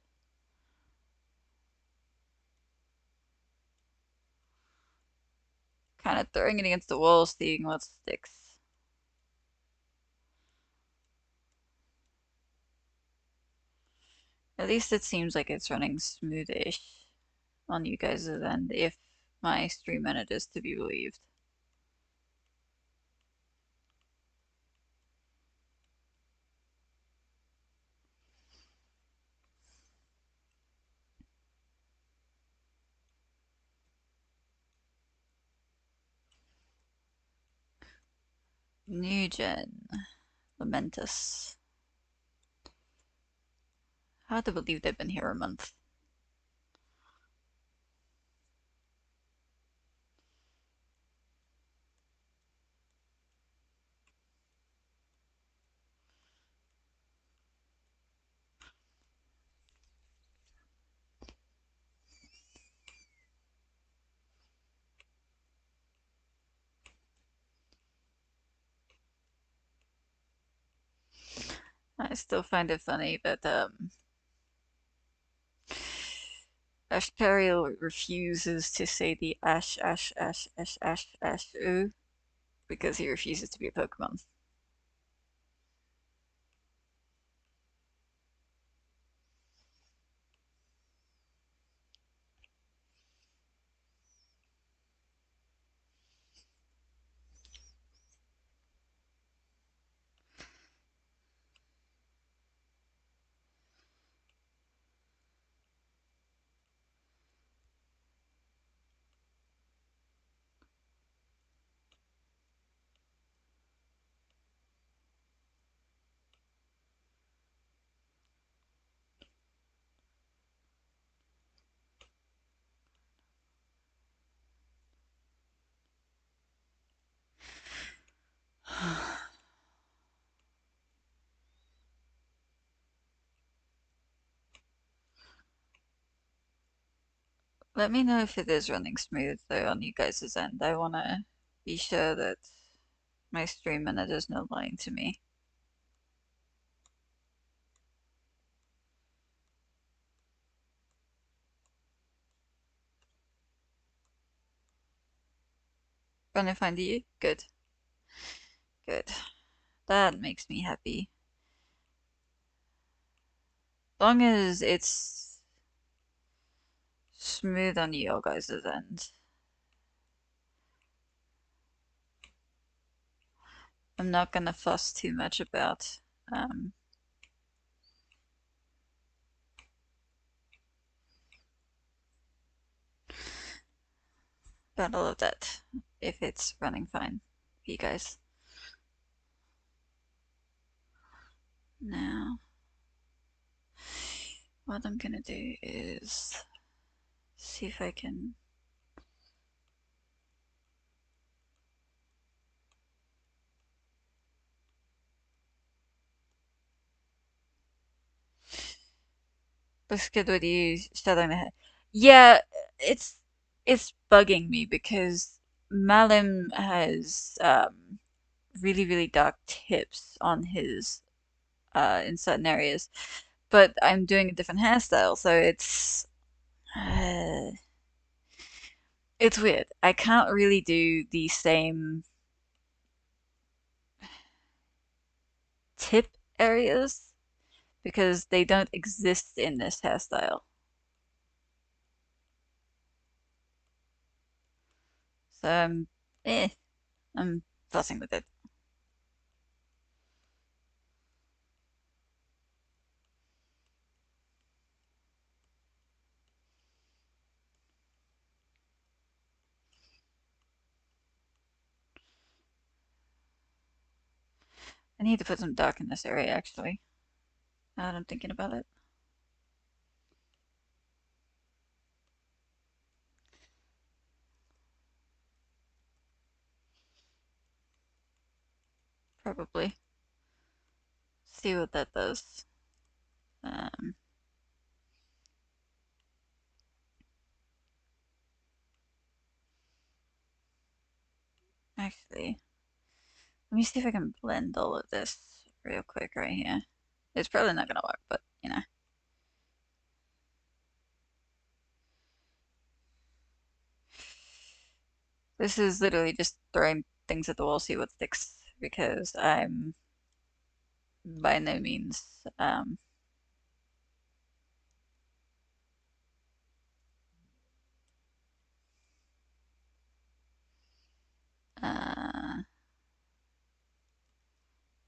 Kind of throwing it against the wall, seeing what sticks. At least it seems like it's running smoothish on you guys' end, if my stream manager is to be believed. New gen, Lamentus. Hard to believe they've been here a month. I still find it funny that Ashterial refuses to say the ooh because he refuses to be a Pokemon. Let me know if it is running smooth though on you guys' end. I wanna be sure that my stream manager's not lying to me. Running fine to you? Good. Good. That makes me happy. Long as it's smooth on your guys' end. I'm not gonna fuss too much um, about all of that if it's running fine for you guys. Now, what I'm gonna do is see if I can Buscadori shadowing the head. Yeah, it's it's bugging me because Malim has really, really dark tips on his in certain areas, but I'm doing a different hairstyle, so uh, it's weird. I can't really do the same tip areas because they don't exist in this hairstyle. So eh, I'm fussing with it. I need to put some dark in this area actually. Now that I'm thinking about it. Probably. See what that does. Um, Actually, let me see if I can blend all of this real quick right here. It's probably not gonna work, but you know. This is literally just throwing things at the wall, see what sticks, because I'm by no means uh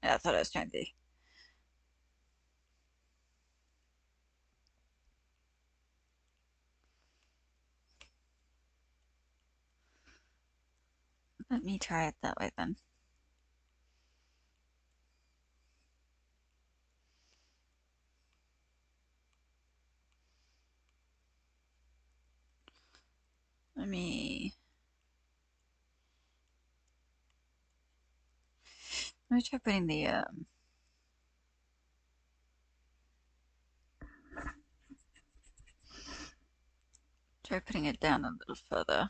yeah, that's what I was trying to do. Let me try it that way then. Let me let me try putting the try putting it down a little further.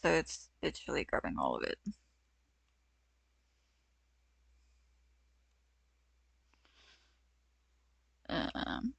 So it's literally grabbing all of it. Um,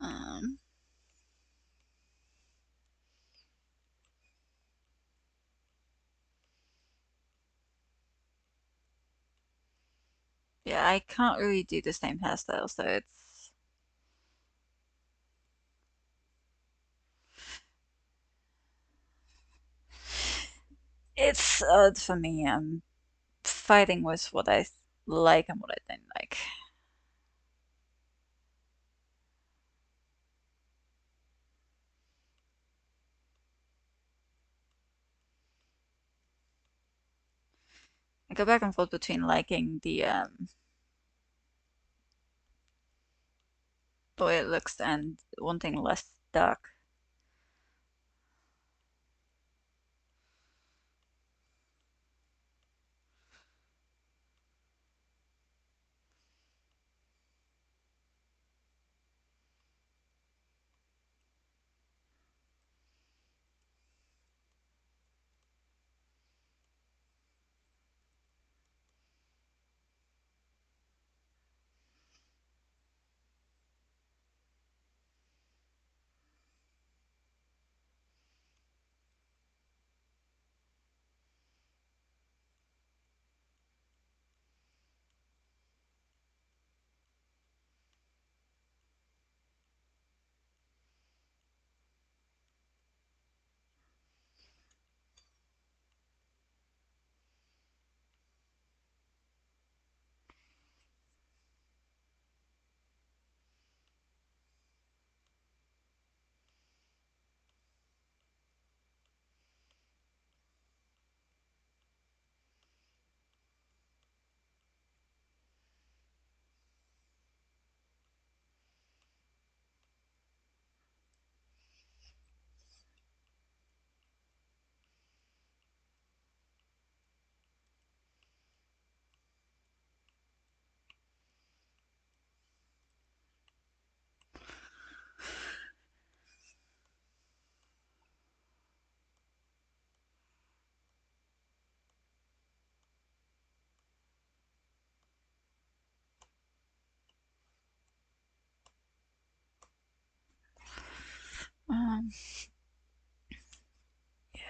um, yeah, I can't really do the same hairstyle, so it's for me. I'm fighting with what I like and what I don't like. I go back and forth between liking the way it looks and wanting less dark.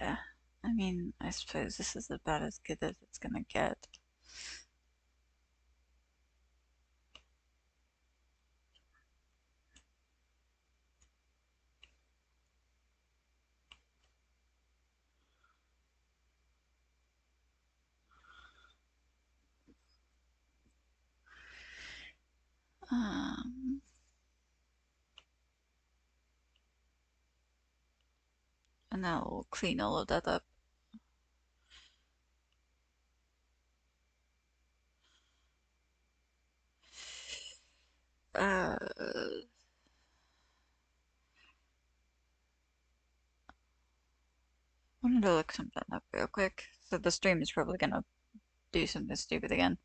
Yeah. I mean, I suppose this is about as good as it's gonna get. Um, and now we'll clean all of that up. Uh, wanted to look something up real quick. So the stream is probably gonna do something stupid again.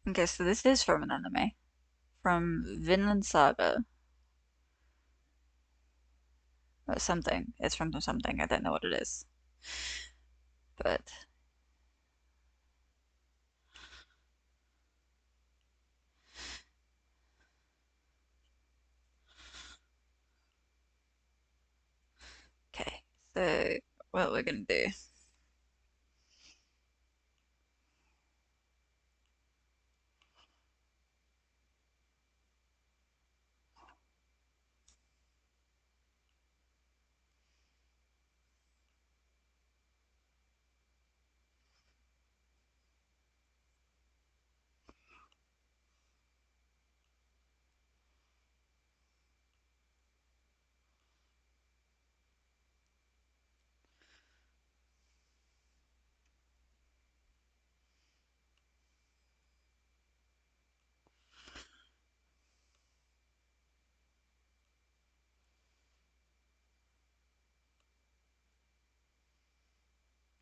Okay, so this is from an anime. From Vinland Saga. Or something. It's from something. I don't know what it is. But okay. So what we're gonna do.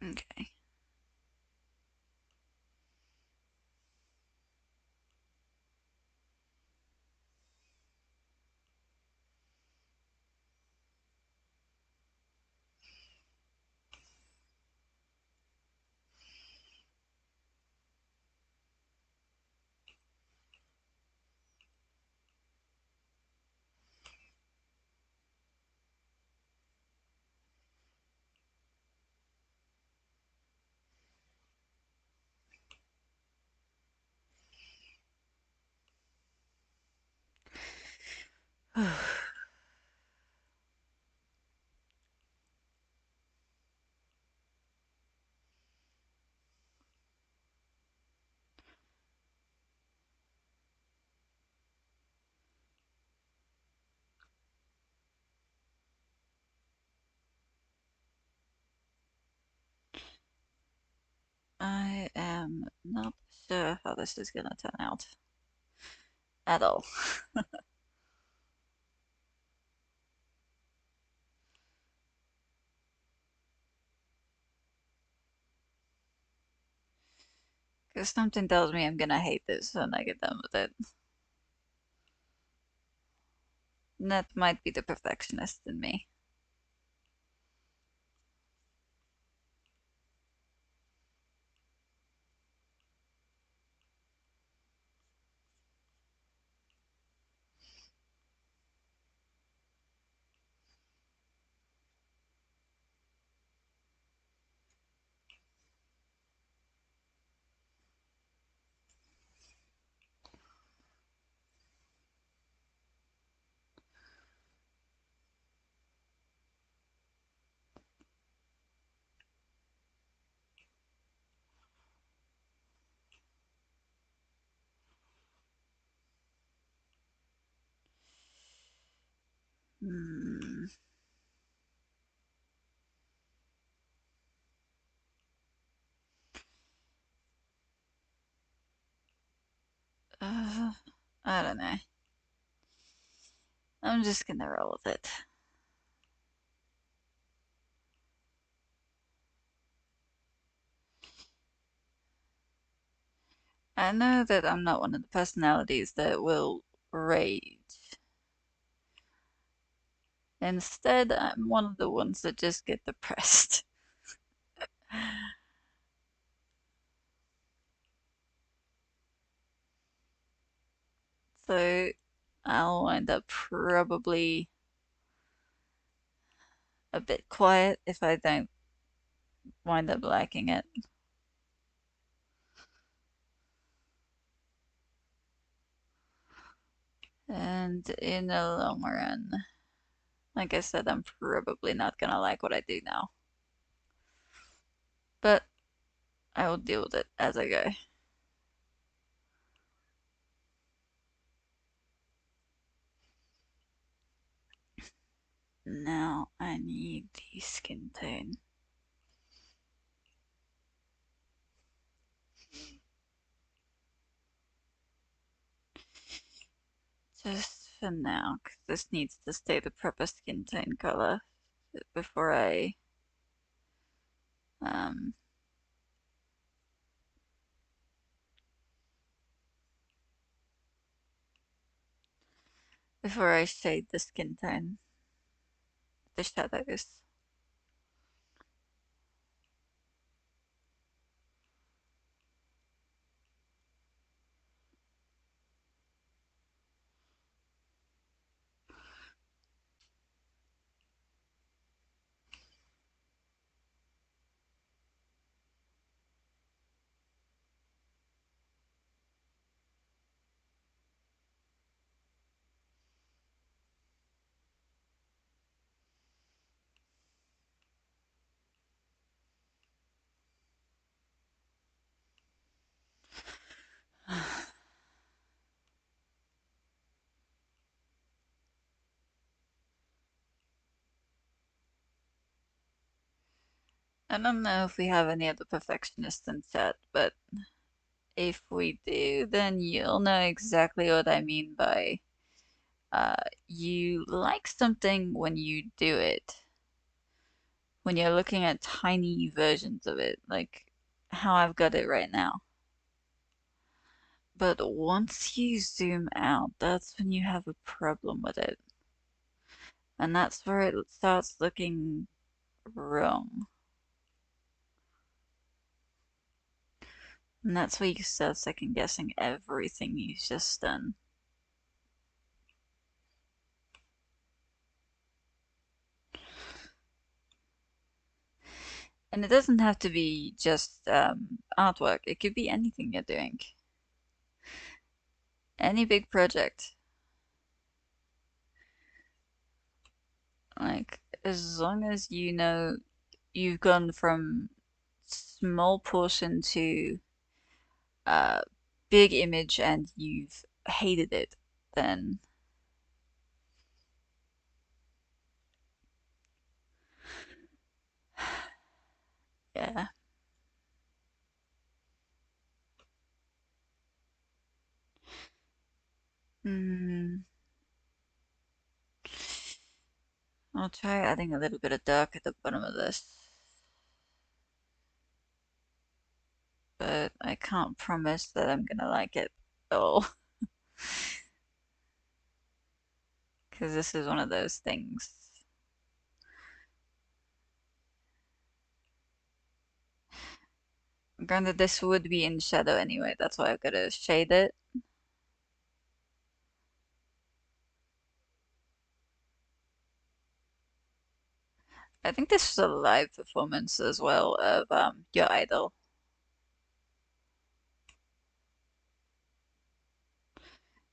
Okay. I am not sure how this is gonna turn out at all. Because something tells me I'm gonna hate this when I get done with it. And that might be the perfectionist in me. Hmm. Uh, I don't know. I'm just gonna roll with it. I know that I'm not one of the personalities that will rage. Instead, I'm one of the ones that just get depressed. So I'll wind up probably a bit quiet if I don't wind up liking it. And in the long run, like I said, I'm probably not gonna like what I do now. But I will deal with it as I go. Now I need the skin tone. Just for now, 'cause this needs to stay the proper skin tone color before um before I shade the skin tone, the shadows. I don't know if we have any other perfectionists in chat, but if we do, then you'll know exactly what I mean by uh, you like something when you do it, when you're looking at tiny versions of it, like how I've got it right now. But once you zoom out, that's when you have a problem with it. And that's where it starts looking wrong. And that's where you start second guessing everything you've just done. And it doesn't have to be just artwork, it could be anything you're doing. Any big project. Like, as long as you know you've gone from small portion to uh, big image and you've hated it, then yeah. Hmm. I'll try adding a little bit of dark at the bottom of this, but I can't promise that I'm gonna like it at all, because this is one of those things. Granted, this would be in shadow anyway, that's why I've got to shade it. I think this was a live performance as well of your idol.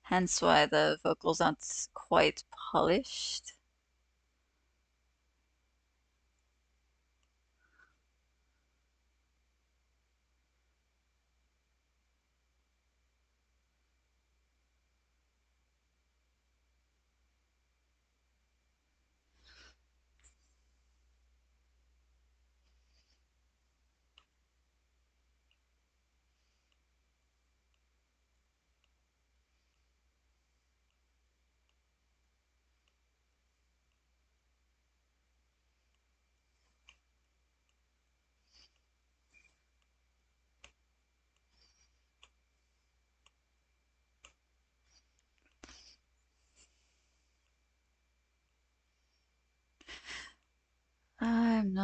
Hence why the vocals aren't quite polished.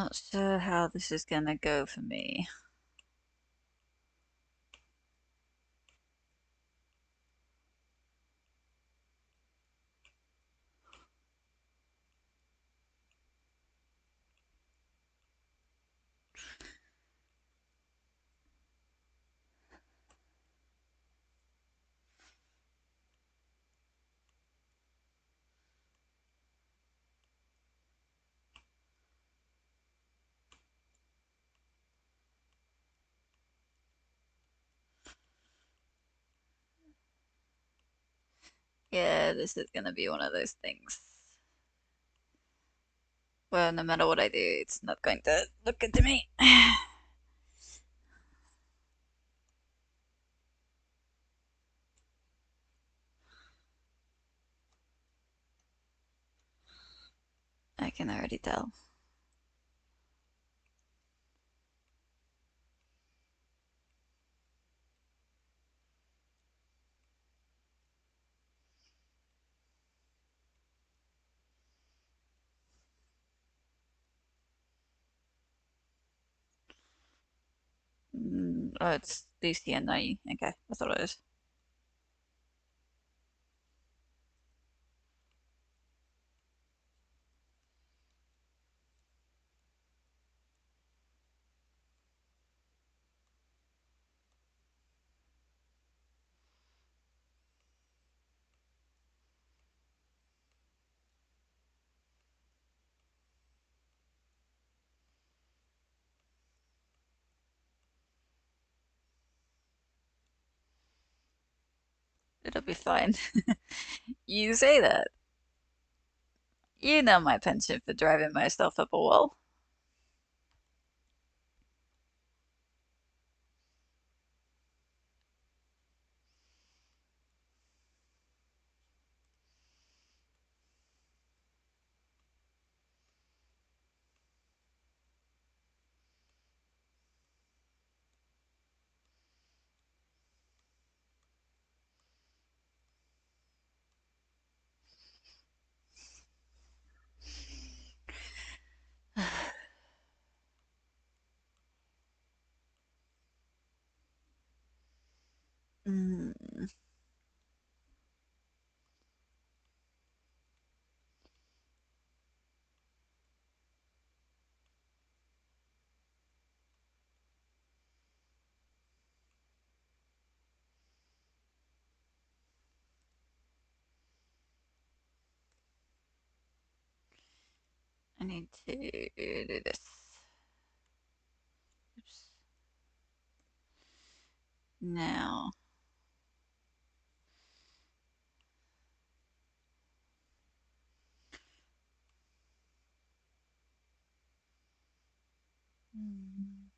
Not sure how this is gonna go for me. Yeah, this is gonna be one of those things. Well, no matter what I do, it's not going to look good to me. I can already tell. Oh, it's DC and IE. Okay, that's what it is. It'll be fine. You say that. You know my penchant for driving myself up a wall. Mm, I need to do this. Oops. Now. Mm.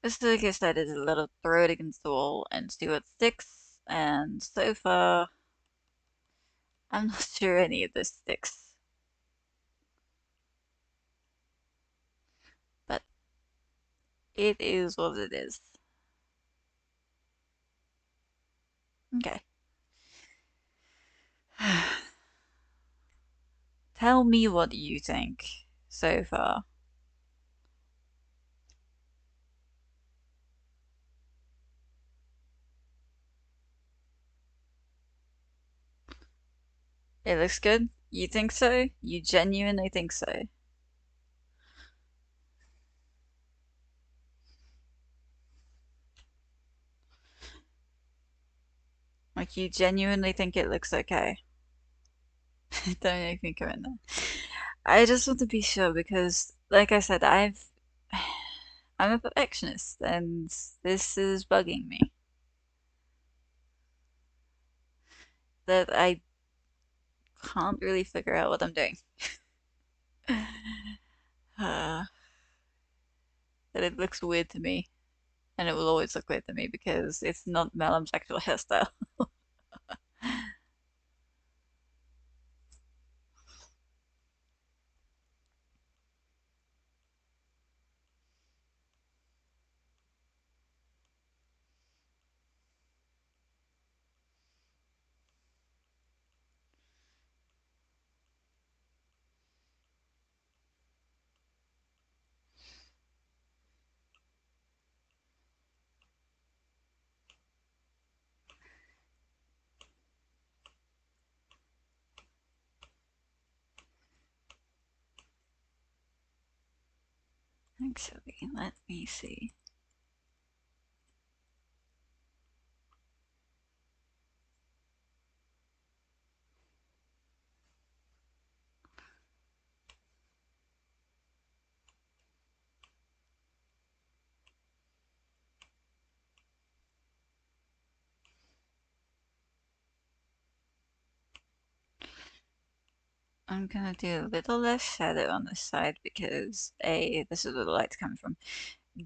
This like I said is a little throw it against the wall and see what sticks. And so far, I'm not sure any of this sticks. But it is what it is. Okay. Tell me what you think so far. It looks good? You think so? You genuinely think so? Like, you genuinely think it looks okay? Don't make me come in there. I just want to be sure because, like I said, I'm a perfectionist and this is bugging me. That I can't really figure out what I'm doing. That it looks weird to me, and it will always look weird to me because it's not Malum's actual hairstyle. Actually, let me see. I'm gonna do a little less shadow on this side because A, this is where the light's coming from.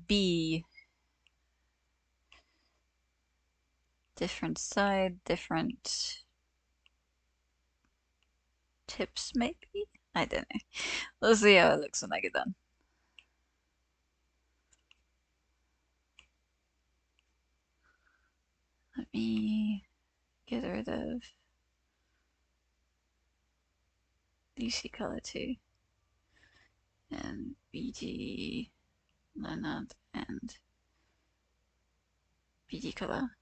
B, different side, different tips maybe? I don't know. We'll see how it looks when I get done. Let me get rid of DC color 2 and BG Leonard and BG color.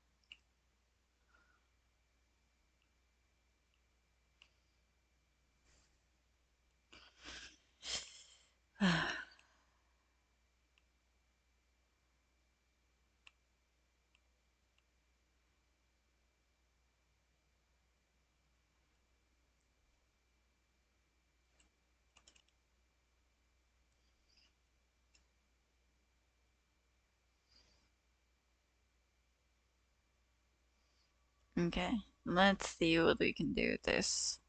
Okay, let's see what we can do with this.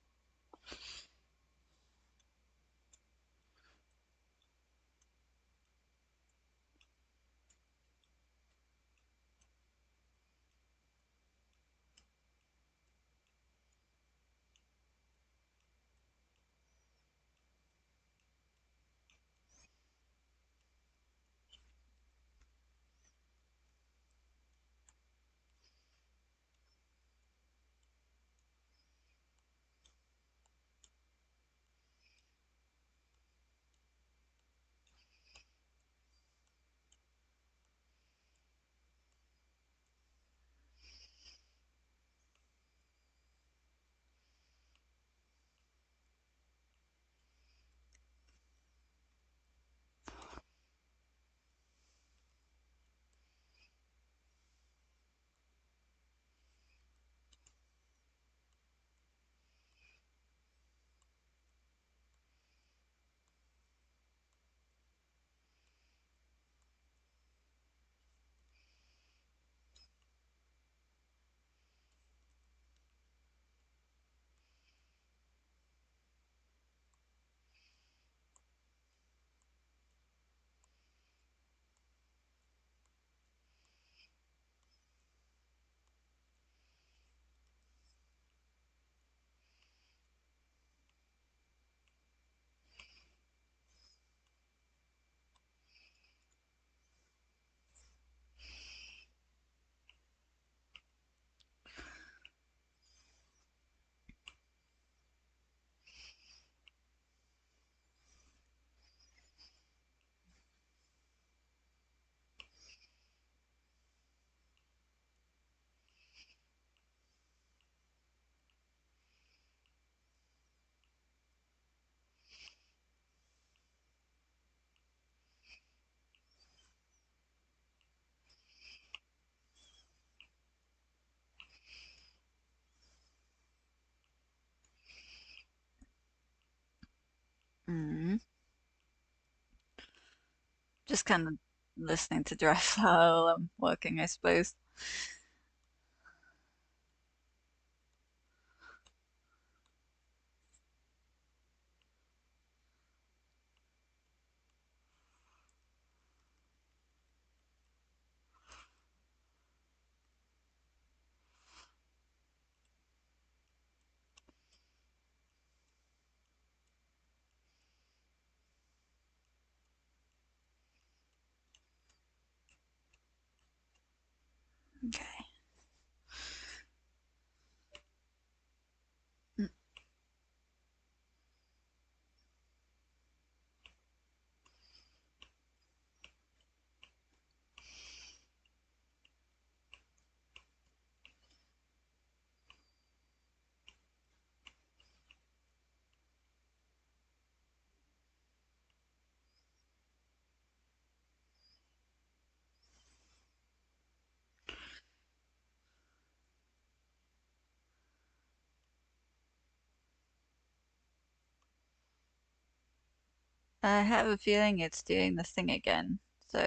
Mm. Just kind of listening to dry while I'm working, I suppose. Okay. I have a feeling it's doing the thing again. So,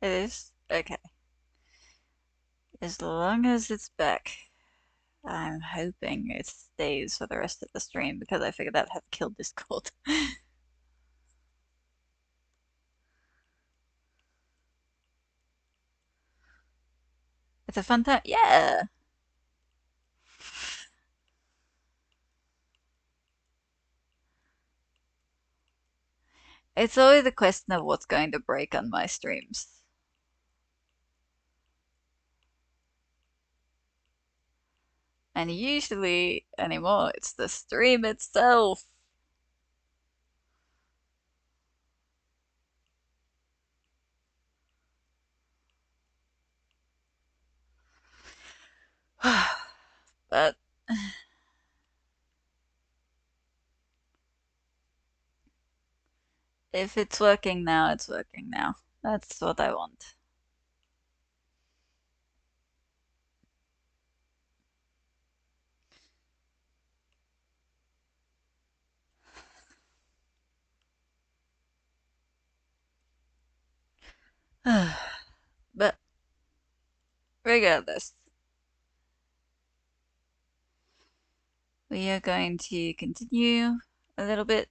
it is? Okay. As long as it's back, I'm hoping it stays for the rest of the stream because I figured that had killed Discord. It's a fun time. Yeah. It's always the question of what's going to break on my streams. And usually anymore, it's the stream itself. But if it's working now, it's working now. That's what I want. But regardless, we are going to continue a little bit.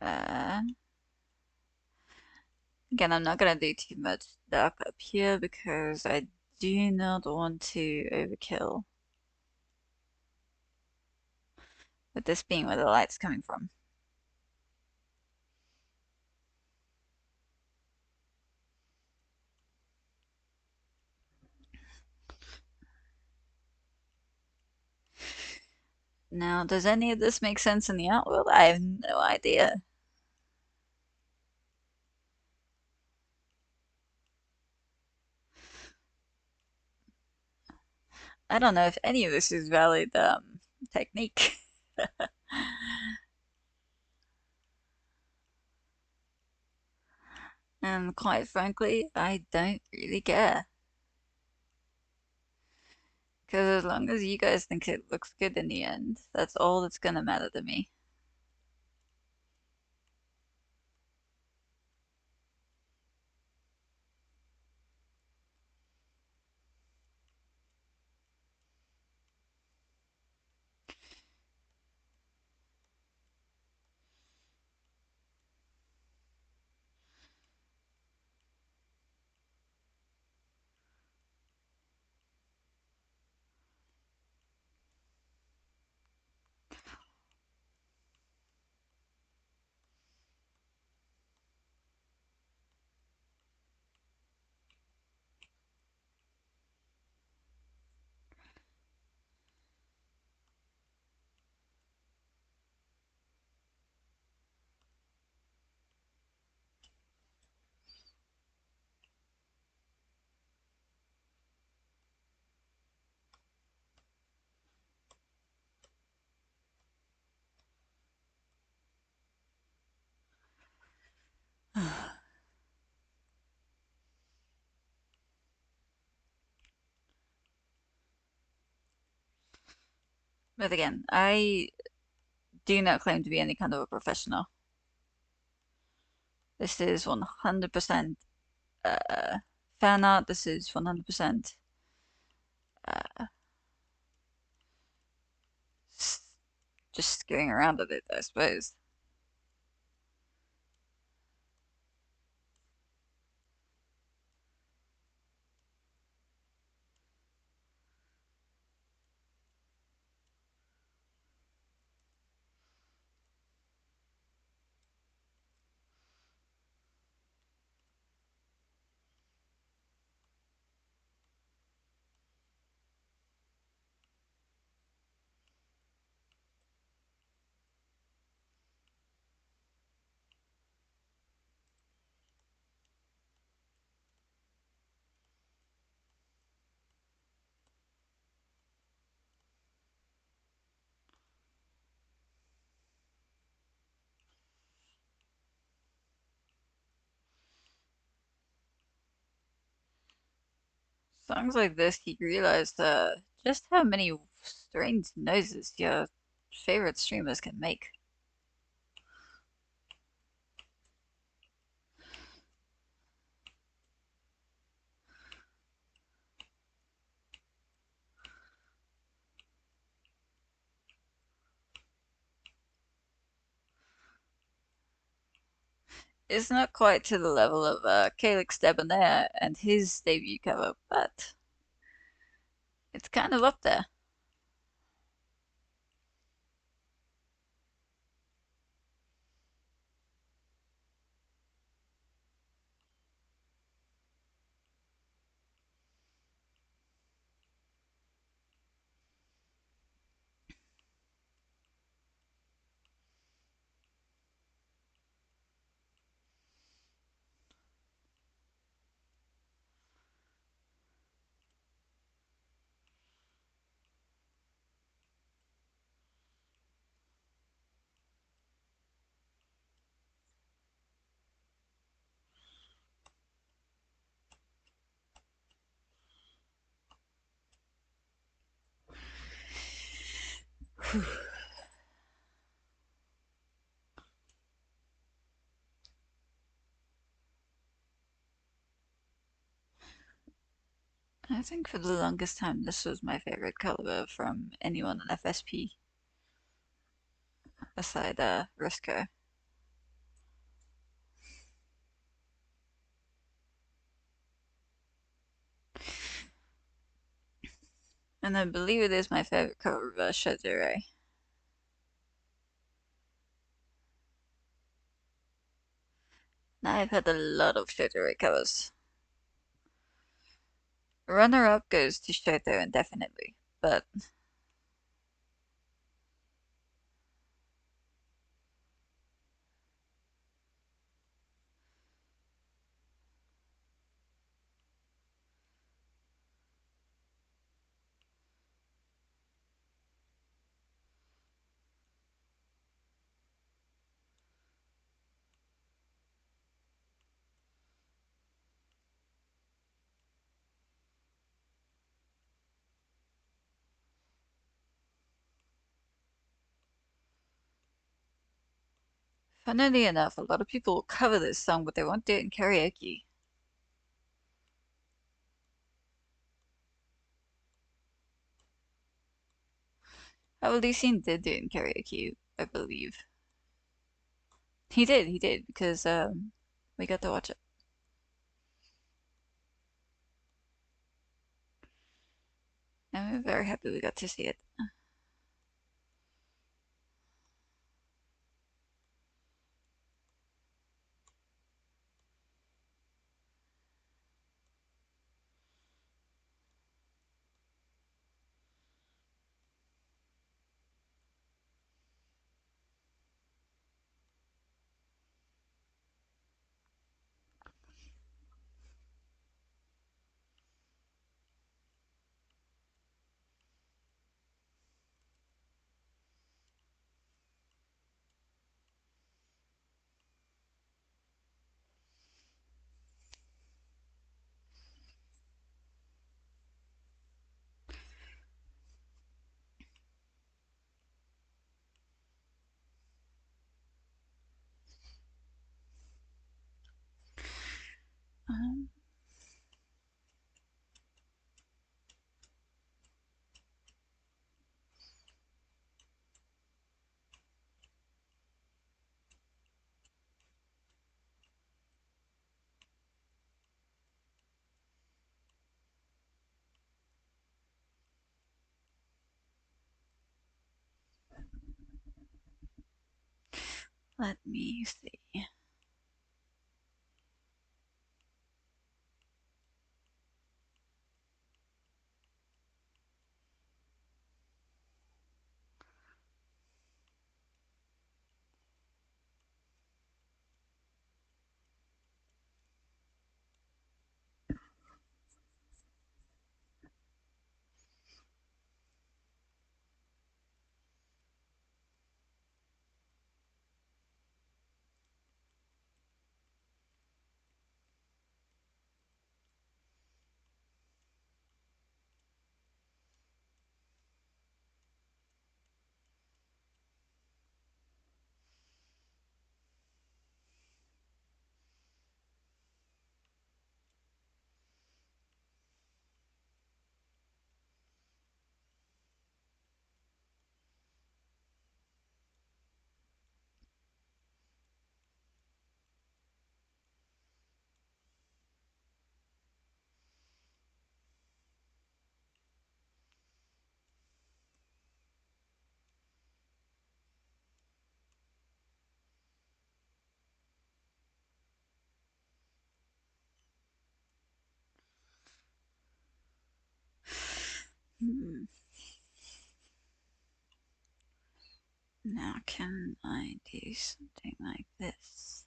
Uh, Again, I'm not gonna do too much dark up here because I do not want to overkill, with this being where the light's coming from. Now, does any of this make sense in the art world? I have no idea. I don't know if any of this is valid technique. And quite frankly, I don't really care. Because as long as you guys think it looks good in the end, that's all that's gonna matter to me. But again, I do not claim to be any kind of a professional. This is 100% fan art. This is 100% uh, just getting around with it, I suppose. Songs like this, you realize just how many strange noises your favorite streamers can make. It's not quite to the level of Calix Debonair and his debut cover, but it's kind of up there. I think for the longest time this was my favorite cover from anyone in FSP aside Risco. And I believe it is my favorite cover of Shadure. Now I've had a lot of Shadure covers. Runner up goes to Shoto indefinitely, but funnily enough, a lot of people cover this song, but they won't do it in karaoke. Oh, Lucien did do it in karaoke, I believe. He did, because we got to watch it. And we're very happy we got to see it. Um, let me see. Now can I do something like this?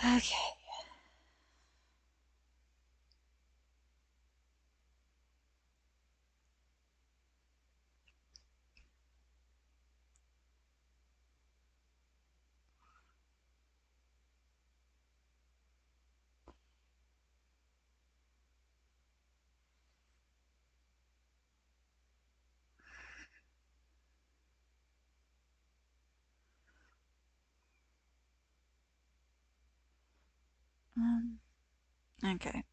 Okay. Um, okay.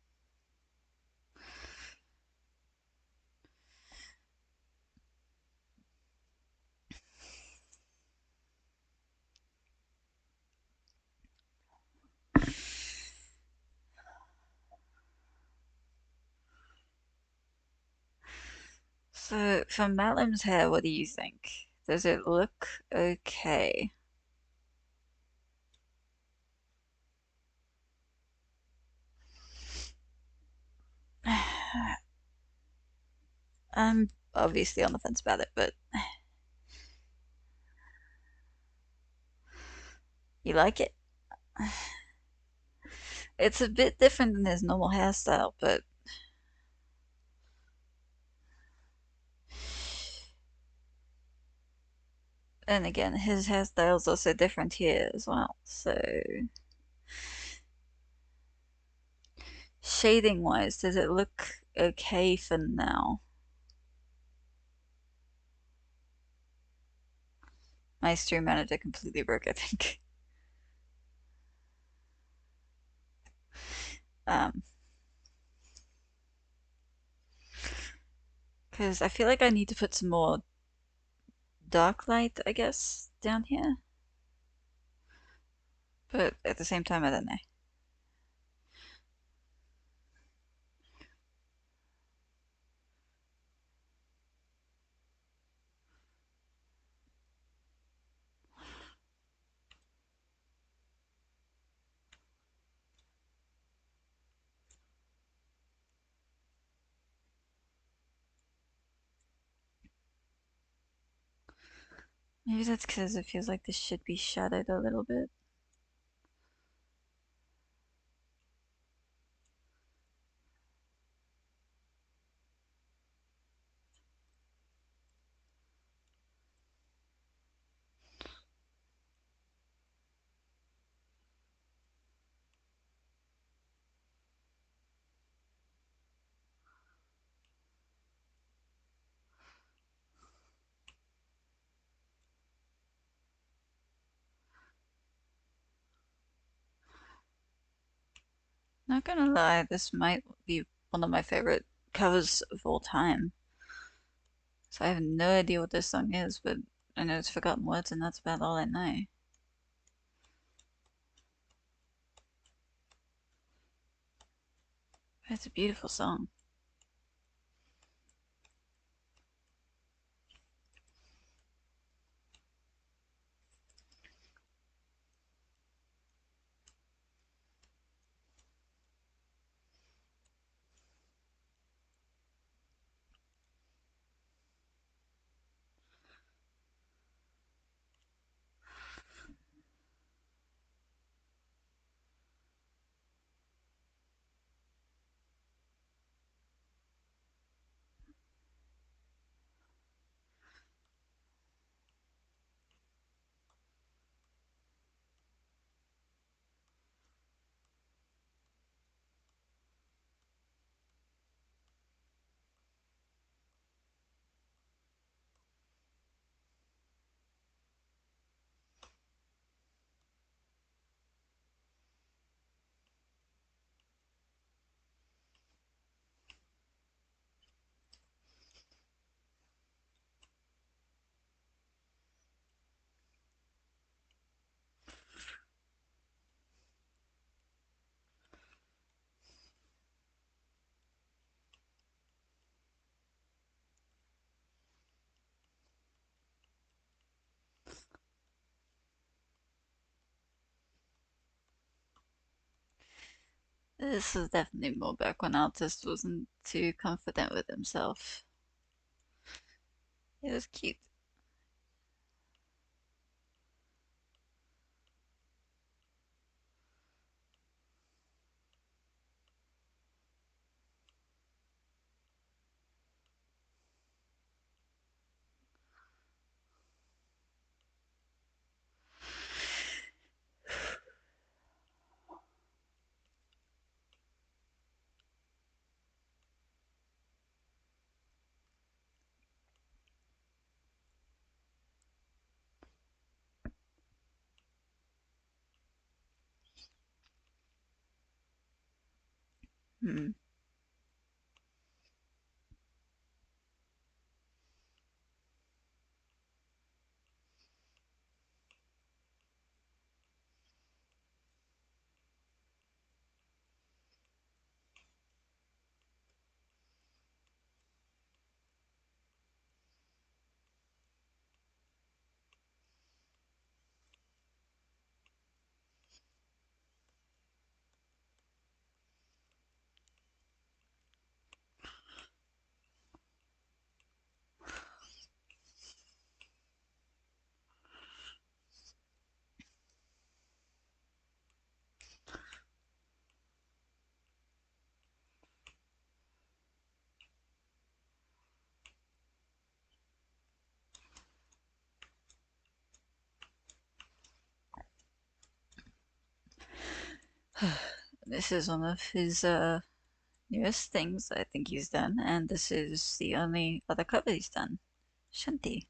So for Malim's hair, what do you think? Does it look okay? I'm obviously on the fence about it, but you like it? It's a bit different than his normal hairstyle, but then again, his hairstyle's also different here as well. So shading wise, does it look okay for now? My stream manager completely broke, I think. Um, because I feel like I need to put some more dark light, I guess, down here. But at the same time, I don't know. Maybe that's because it feels like this should be shadowed a little bit. Not gonna lie, this might be one of my favorite covers of all time. So I have no idea what this song is, but I know it's Forgotten Words, and that's about all I know. It's a beautiful song. This is definitely more back when Altus wasn't too confident with himself. It was cute. Hmm. This is one of his newest things I think he's done, and this is the only other cover he's done. Shanti.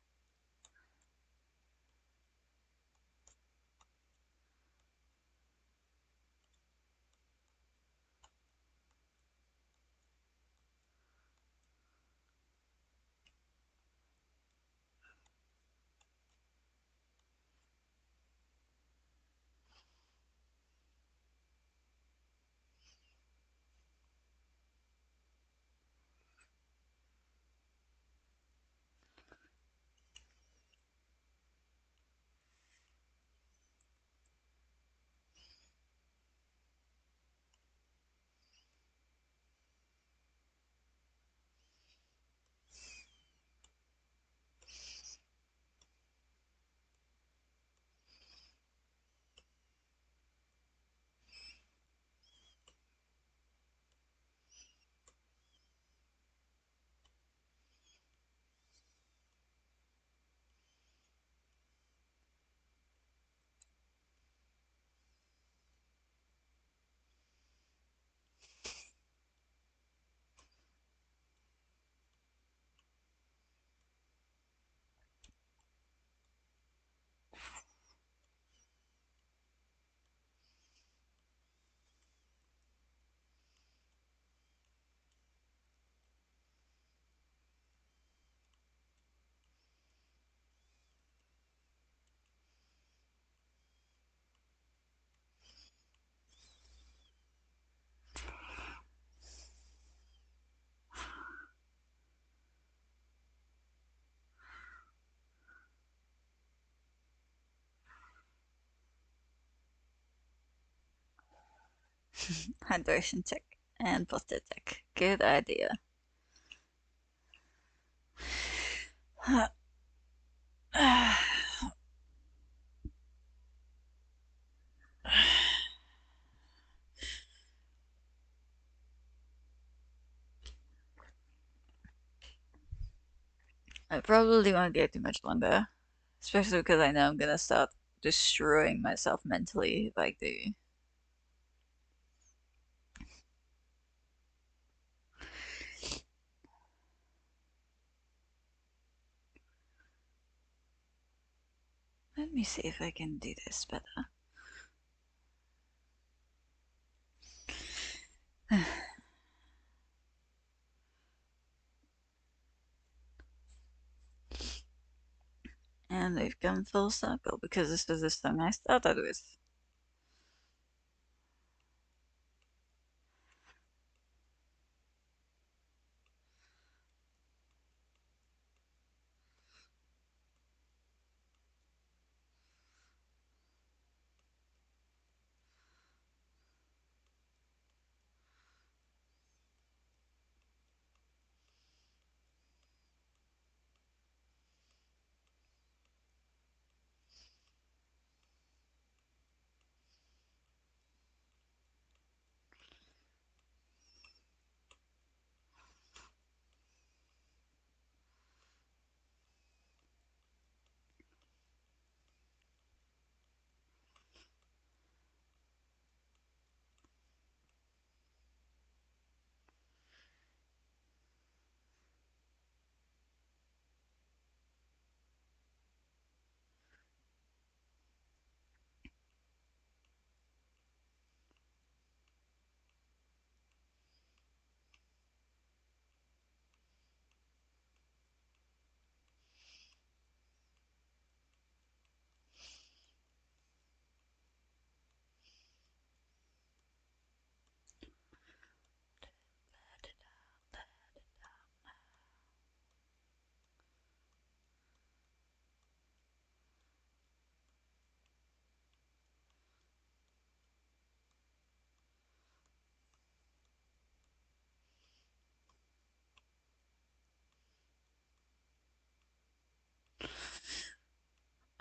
Hydration check and posture check. Good idea. I probably won't get too much longer, especially because I know I'm gonna start destroying myself mentally if I do. Let me see if I can do this better. And we've come full circle because this was the song I started with.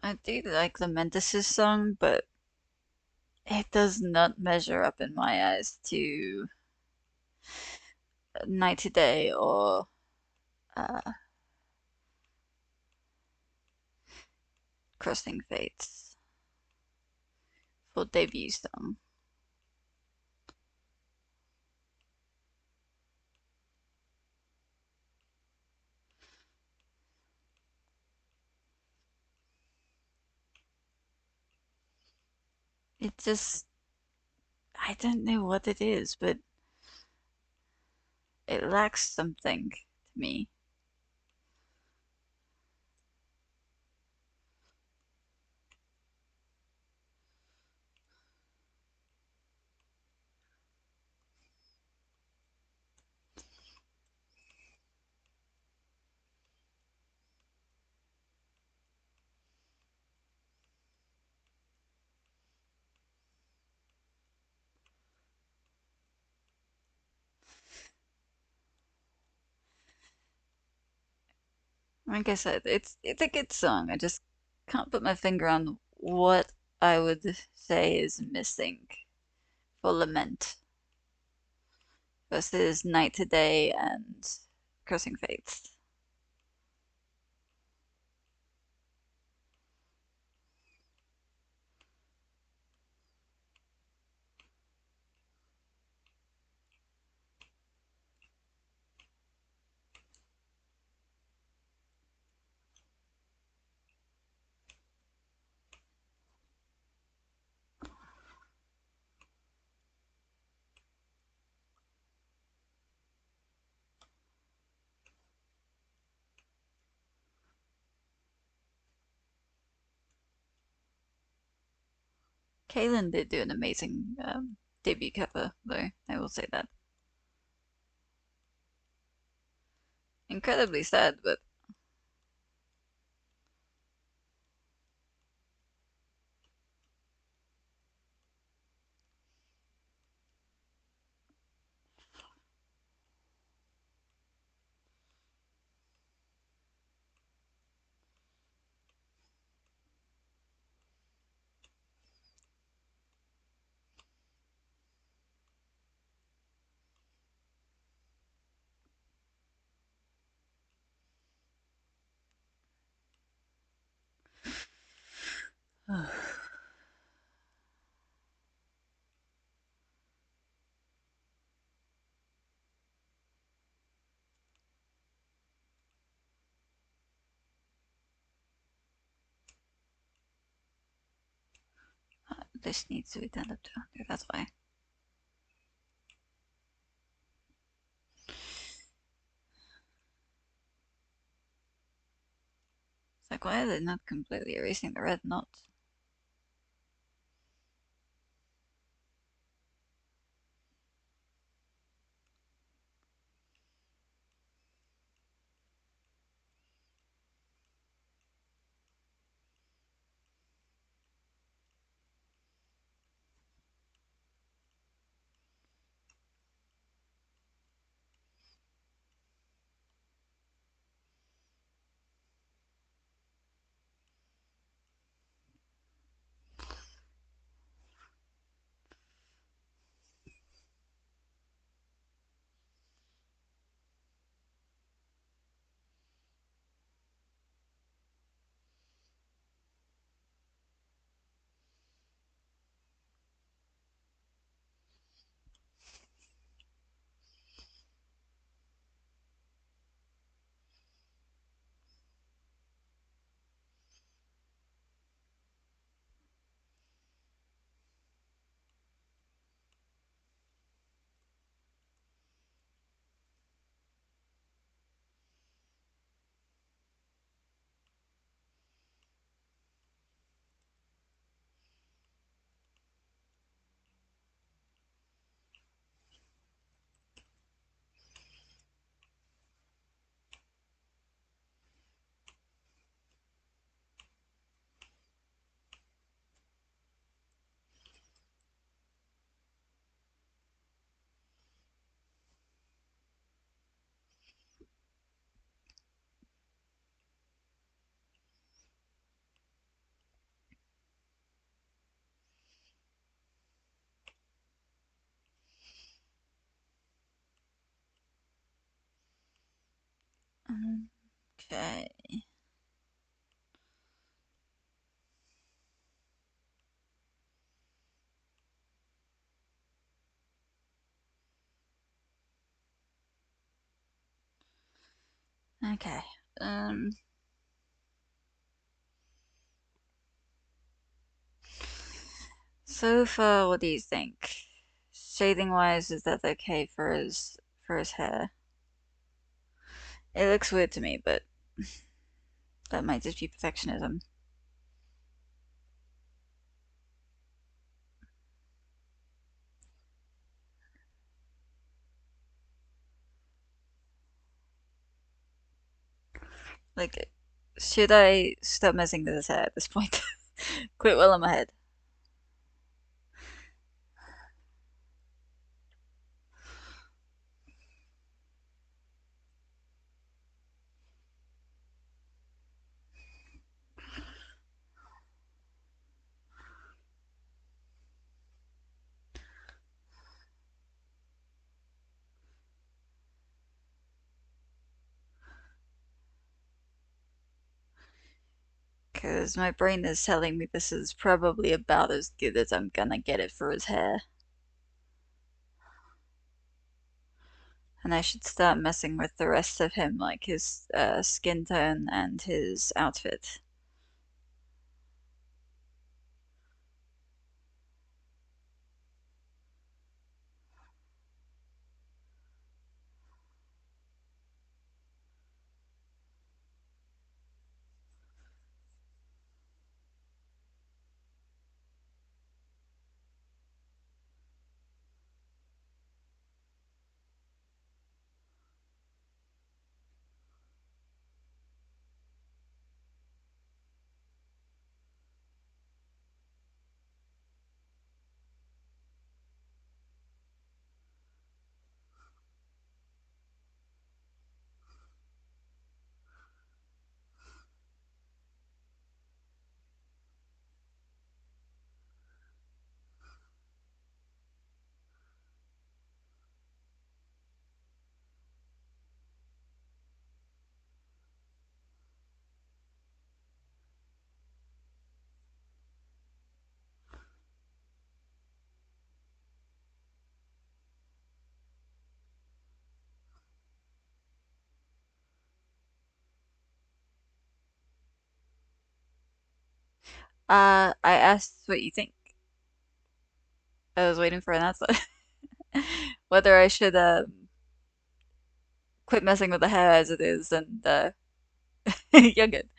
I do like the Mendes' song, but it does not measure up in my eyes to Night to Day or uh, Crossing Fates for debut song. It just, I don't know what it is, but it lacks something to me. Like I said, it's a good song. I just can't put my finger on what I would say is missing for Lament versus Night to Day and Crossing Fates. Kaylin did do an amazing debut cover, though, I will say that. Incredibly sad, but this needs to be turned up to 100, that's why. It's like, why are they not completely erasing the red knots? Okay. Okay. Um, so far, what do you think? Shading wise, is that okay for his hair? It looks weird to me, but that might just be perfectionism. Like, should I stop messing with his hair at this point? Quit while I'm ahead. Because my brain is telling me this is probably about as good as I'm gonna get it for his hair. And I should start messing with the rest of him, like his skin tone and his outfit. I asked what you think. I was waiting for an answer. Whether I should quit messing with the hair as it is and you're good.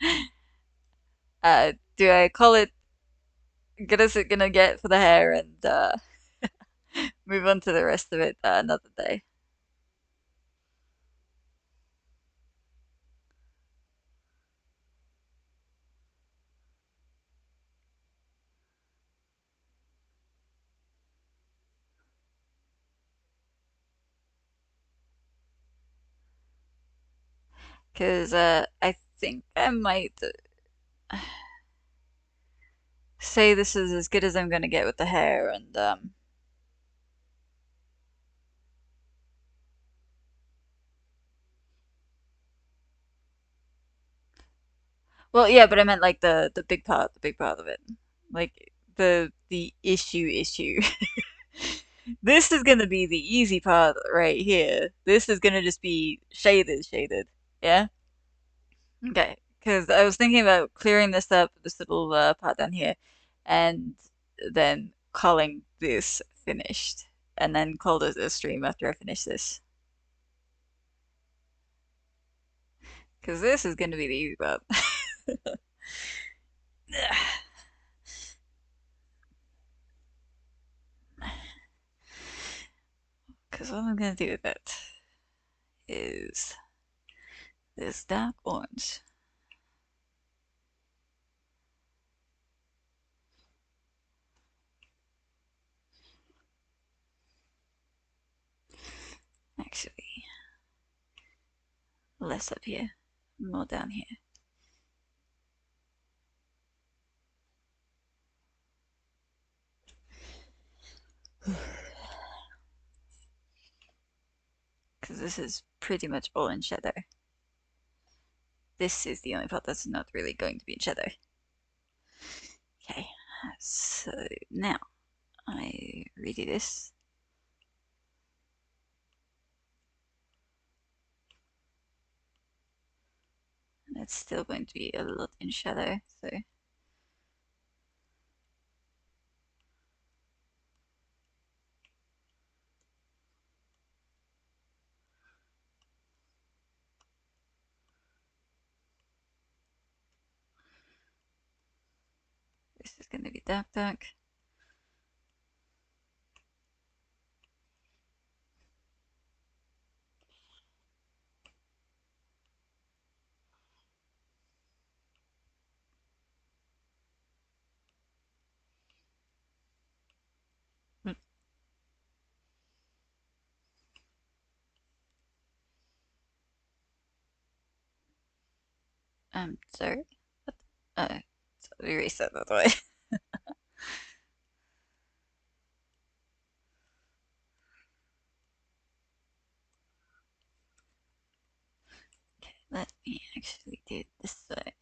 Do I call it good as it gonna get for the hair and move on to the rest of it another day? Because I think I might say this is as good as I'm gonna get with the hair and well, yeah, but I meant like the big part of it, like the issue. This is gonna be the easy part right here. This is gonna just be shaded. Yeah. Okay. Because I was thinking about clearing this up, this little part down here, and then calling this finished, and then call this a stream after I finish this. Because this is gonna be the easy part. Because what I'm gonna do with it is this dark orange. Actually, less up here, more down here. Because this is pretty much all in shadow. this is the only part that's not really going to be in shadow. Okay, so now I redo this. And it's still going to be a lot in shadow, so this is going to be dark. Sorry. What? Oh, so we reset that way. Okay, let me actually do it this way.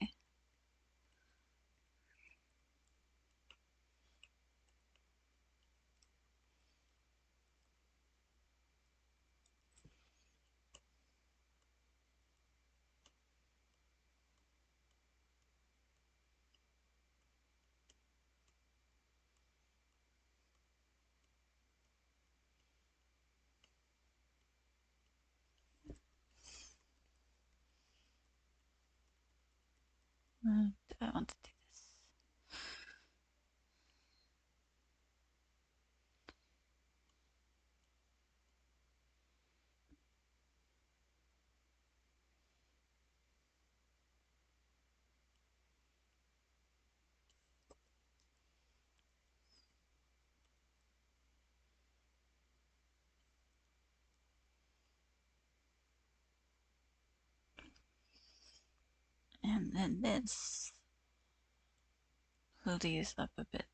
Do I want to do this? And then this will these up a bit.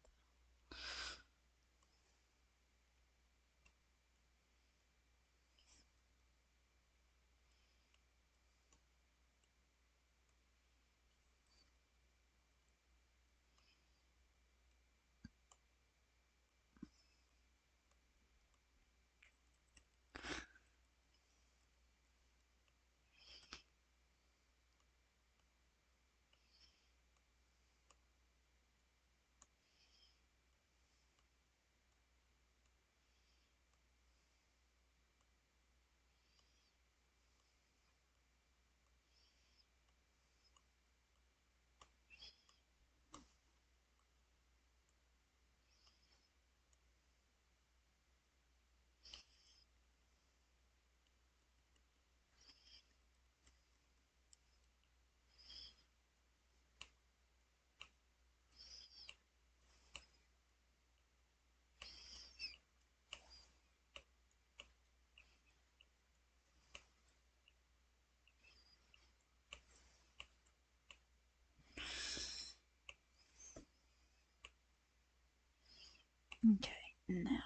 Okay, now.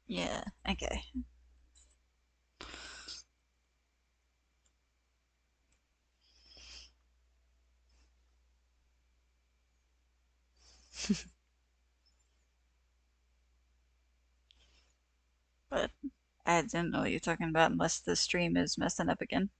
Yeah, okay. But I didn't know what you're talking about unless the stream is messing up again.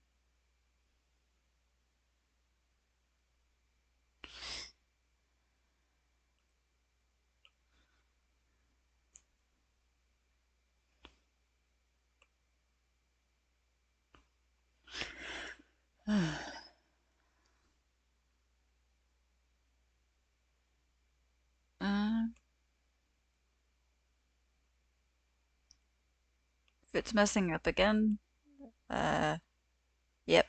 Uh, if it's messing up again, uh, yep.